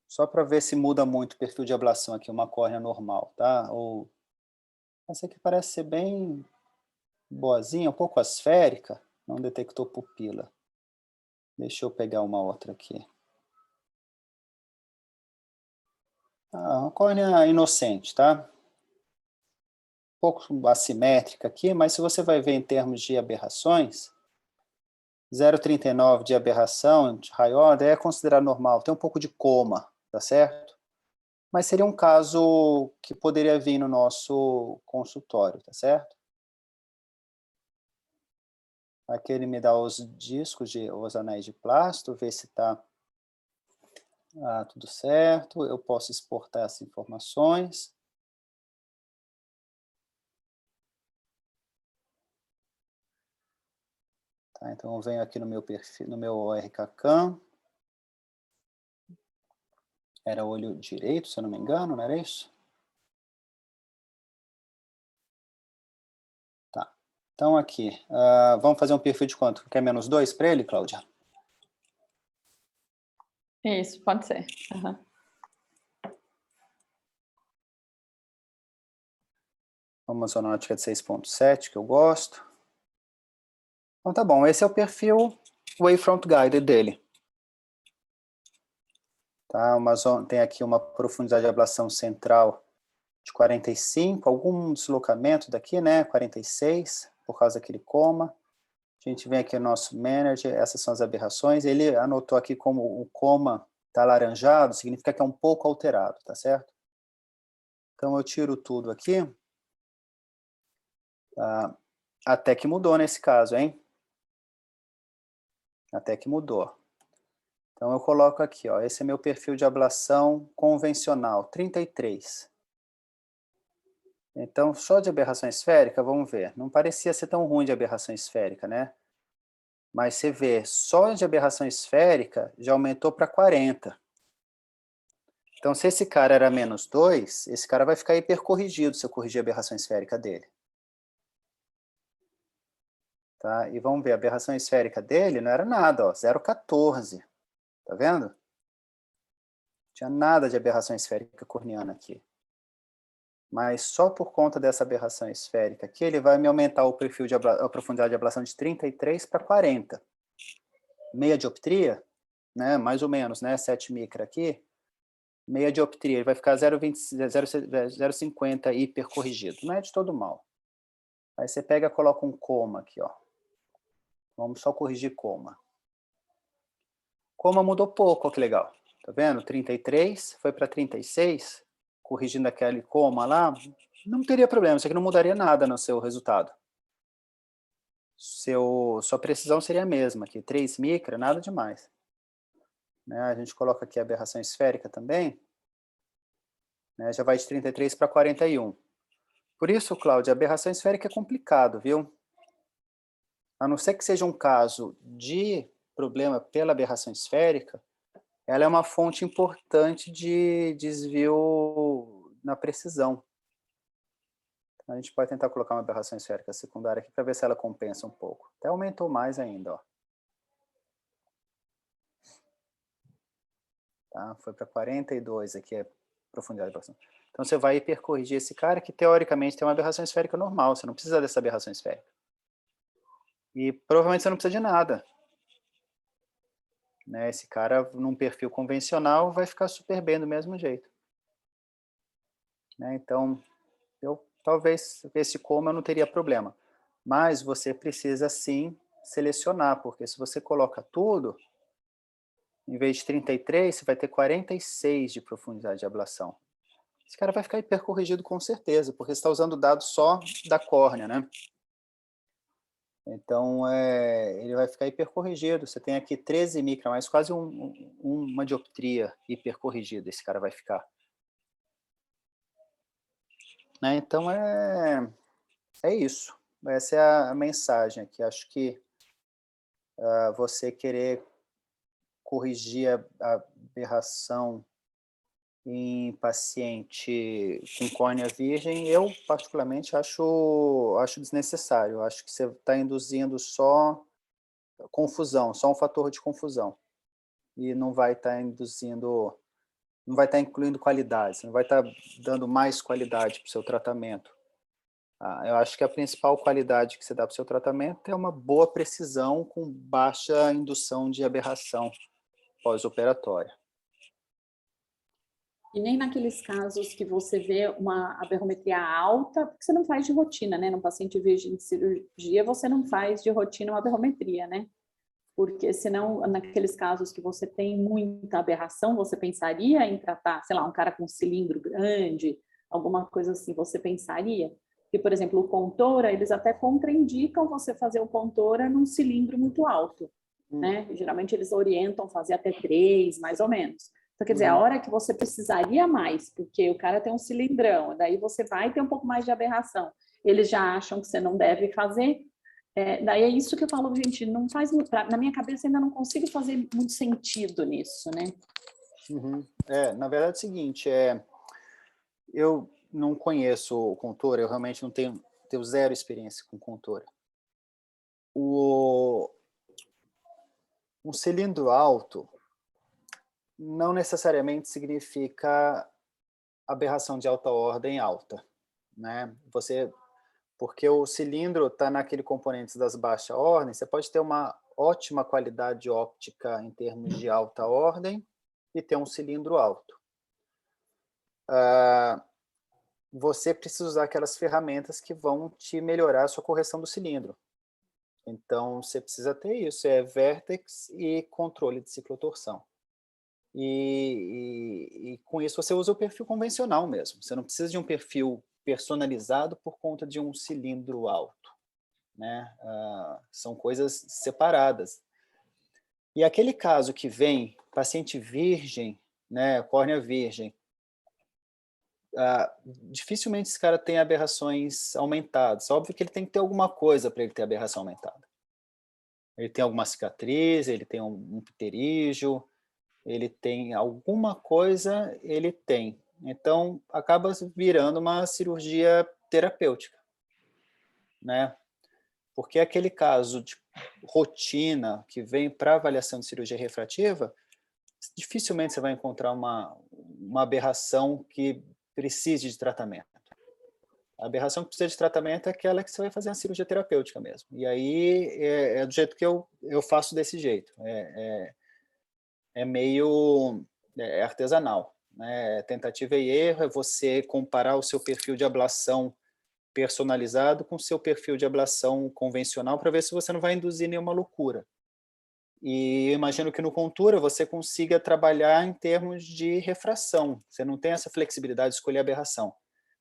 só para ver se muda muito o perfil de ablação aqui, uma córnea normal, tá? Essa aqui parece ser bem boazinha, um pouco asférica, não detectou pupila. Deixa eu pegar uma outra aqui. Uma córnea inocente, tá? Um pouco assimétrica aqui, mas se você vai ver em termos de aberrações, 0,39 de aberração de high order é considerado normal, tem um pouco de coma, tá certo? Mas seria um caso que poderia vir no nosso consultório, tá certo? Aqui ele me dá os discos, os anéis de plástico, ver se está tudo certo, eu posso exportar essas informações. Tá, então eu venho aqui no meu perfil, no meu ORCCAM. Era olho direito, se eu não me engano, não era isso? Tá. Então aqui, vamos fazer um perfil de quanto? Quer -2 para ele, Cláudia? Isso, pode ser. Uhum. Uma zona óptica de 6.7, que eu gosto. Então tá bom, esse é o perfil Wavefront Guided dele. Tá, tem aqui uma profundidade de ablação central de 45, algum deslocamento daqui, né, 46, por causa daquele coma. A gente vem aqui no nosso manager, essas são as aberrações. Ele anotou aqui como o coma Está alaranjado, significa que é um pouco alterado, tá certo? Então, eu tiro tudo aqui. Até que mudou nesse caso, hein? Até que mudou. Então, eu coloco aqui, ó, esse é meu perfil de ablação convencional, 33. Então, só de aberração esférica, vamos ver. Não parecia ser tão ruim de aberração esférica, né? Mas você vê, só de aberração esférica já aumentou para 40. Então, se esse cara era -2, esse cara vai ficar hipercorrigido se eu corrigir a aberração esférica dele. Tá? E vamos ver, a aberração esférica dele não era nada, ó, 0,14. Tá vendo? Não tinha nada de aberração esférica corneana aqui. Mas só por conta dessa aberração esférica aqui, ele vai me aumentar o perfil de a profundidade de ablação de 33 para 40. Meia dioptria, né, mais ou menos, né, 7 micra aqui, meia dioptria, ele vai ficar 0,50 hipercorrigido. Não é de todo mal. Aí você pega e coloca um coma aqui, ó. Vamos só corrigir coma. Coma mudou pouco, ó, que legal. Tá vendo? 33 foi para 36, corrigindo aquele coma lá, não teria problema, isso aqui não mudaria nada no seu resultado. Sua precisão seria a mesma aqui, 3 micra, nada demais. Né? A gente coloca aqui a aberração esférica também, né? Já vai de 33 para 41. Por isso, Cláudia, a aberração esférica é complicado, viu? A não ser que seja um caso de problema pela aberração esférica, ela é uma fonte importante de desvio na precisão. A gente pode tentar colocar uma aberração esférica secundária aqui para ver se ela compensa um pouco. Até aumentou mais ainda, ó. Tá? Foi para 42 aqui a profundidade de ablação. Então você vai hipercorrigir esse cara que teoricamente tem uma aberração esférica normal, você não precisa dessa aberração esférica. E provavelmente você não precisa de nada. Né? Esse cara, num perfil convencional, vai ficar super bem do mesmo jeito. Né? Então, talvez esse coma eu não teria problema. Mas você precisa, sim, selecionar, porque se você coloca tudo, em vez de 33, você vai ter 46 de profundidade de ablação. Esse cara vai ficar hipercorrigido com certeza, porque você está usando dados só da córnea, né? Então, ele vai ficar hipercorrigido. Você tem aqui 13 micra, mais quase uma dioptria hipercorrigida, esse cara vai ficar. Né? Então, é isso. Essa é a mensagem aqui. Acho que você querer corrigir a aberração em paciente com córnea virgem, eu particularmente acho desnecessário. Eu acho que você está induzindo só confusão, só um fator de confusão. E não vai estar induzindo, não vai estar incluindo qualidade, você não vai estar dando mais qualidade para o seu tratamento. Eu acho que a principal qualidade que você dá para o seu tratamento é uma boa precisão com baixa indução de aberração pós-operatória. E nem naqueles casos que você vê uma aberrometria alta, porque você não faz de rotina, né? No paciente virgem de cirurgia, você não faz de rotina uma aberrometria, né? Porque senão, naqueles casos que você tem muita aberração, você pensaria em tratar, sei lá, um cara com cilindro grande, alguma coisa assim, você pensaria? Que, por exemplo, o Contora, eles até contraindicam você fazer o Contora num cilindro muito alto, né? Geralmente eles orientam fazer até 3, mais ou menos. Então, quer dizer, a hora que você precisaria mais, porque o cara tem um cilindrão, daí você vai ter um pouco mais de aberração, eles já acham que você não deve fazer, daí é isso que eu falo, gente, não faz muito, na minha cabeça ainda não consigo fazer muito sentido nisso, né? Uhum. Na verdade é o seguinte, eu não conheço o Contora, eu realmente não tenho zero experiência com Contora. Um cilindro alto não necessariamente significa aberração de alta ordem alta, né? Porque o cilindro está naquele componente das baixa ordem, você pode ter uma ótima qualidade óptica em termos de alta ordem e ter um cilindro alto. Você precisa usar aquelas ferramentas que vão te melhorar a sua correção do cilindro. Então, você precisa ter isso, vértex e controle de ciclotorção. E com isso você usa o perfil convencional mesmo. Você não precisa de um perfil personalizado por conta de um cilindro alto, né? São coisas separadas. E aquele caso que vem paciente virgem, né, córnea virgem, dificilmente esse cara tem aberrações aumentadas. Óbvio que ele tem que ter alguma coisa para ele ter aberração aumentada. Ele tem alguma cicatriz, ele tem um pterígio, ele tem alguma coisa, ele tem. Então, acaba virando uma cirurgia terapêutica, né? Porque aquele caso de rotina que vem para avaliação de cirurgia refrativa, dificilmente você vai encontrar uma aberração que precise de tratamento. A aberração que precisa de tratamento é aquela que você vai fazer uma cirurgia terapêutica mesmo. E aí é do jeito que eu faço desse jeito. É meio artesanal, né? Tentativa e erro, é você comparar o seu perfil de ablação personalizado com o seu perfil de ablação convencional para ver se você não vai induzir nenhuma loucura. E eu imagino que no Contura você consiga trabalhar em termos de refração. Você não tem essa flexibilidade de escolher aberração.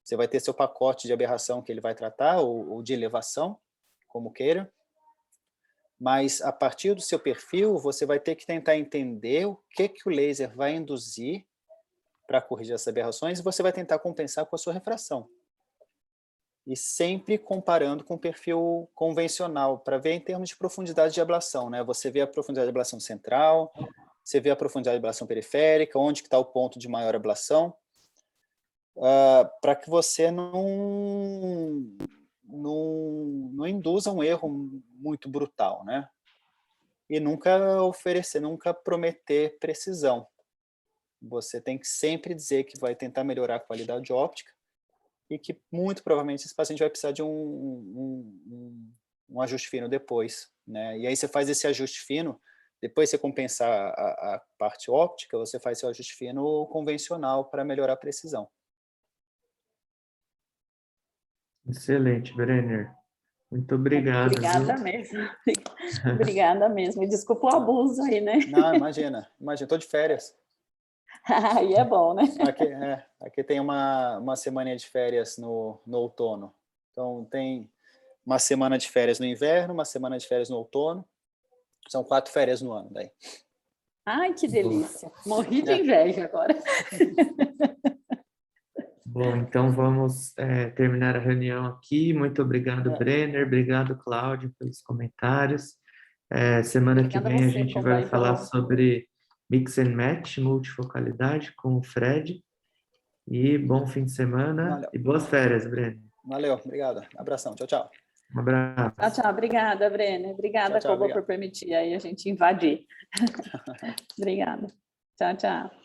Você vai ter seu pacote de aberração que ele vai tratar, ou de elevação, como queira. Mas, a partir do seu perfil, você vai ter que tentar entender o que o laser vai induzir para corrigir essas aberrações e você vai tentar compensar com a sua refração. E sempre comparando com o perfil convencional, para ver em termos de profundidade de ablação, né? Você vê a profundidade de ablação central, você vê a profundidade de ablação periférica, onde que está o ponto de maior ablação, para que você não induza um erro muito brutal, né? E nunca prometer precisão. Você tem que sempre dizer que vai tentar melhorar a qualidade óptica e que, muito provavelmente, esse paciente vai precisar de um ajuste fino depois, né? E aí você faz esse ajuste fino, depois você compensar a parte óptica, você faz seu ajuste fino convencional para melhorar a precisão. Excelente, Brenner. Muito obrigado. Obrigada mesmo. Obrigada mesmo. E desculpa o abuso aí, né? Não, imagina. Estou de férias. Aí é bom, né? Aqui tem uma semana de férias no outono. Então, tem uma semana de férias no inverno, uma semana de férias no outono. São 4 férias no ano daí. Ai, que delícia. Morri de inveja agora. Bom, então vamos terminar a reunião aqui. Muito obrigado, Brenner. Obrigado, Cláudio, pelos comentários. Semana que vem a gente vai falar sobre Mix and Match, multifocalidade, com o Fred. E bom fim de semana. Valeu. E boas férias, Brenner. Valeu, obrigado. Abração, tchau, tchau. Um abraço. Tchau, tchau. Obrigada, Brenner. Obrigada, Kobo, por permitir aí a gente invadir. Obrigada. Tchau, tchau.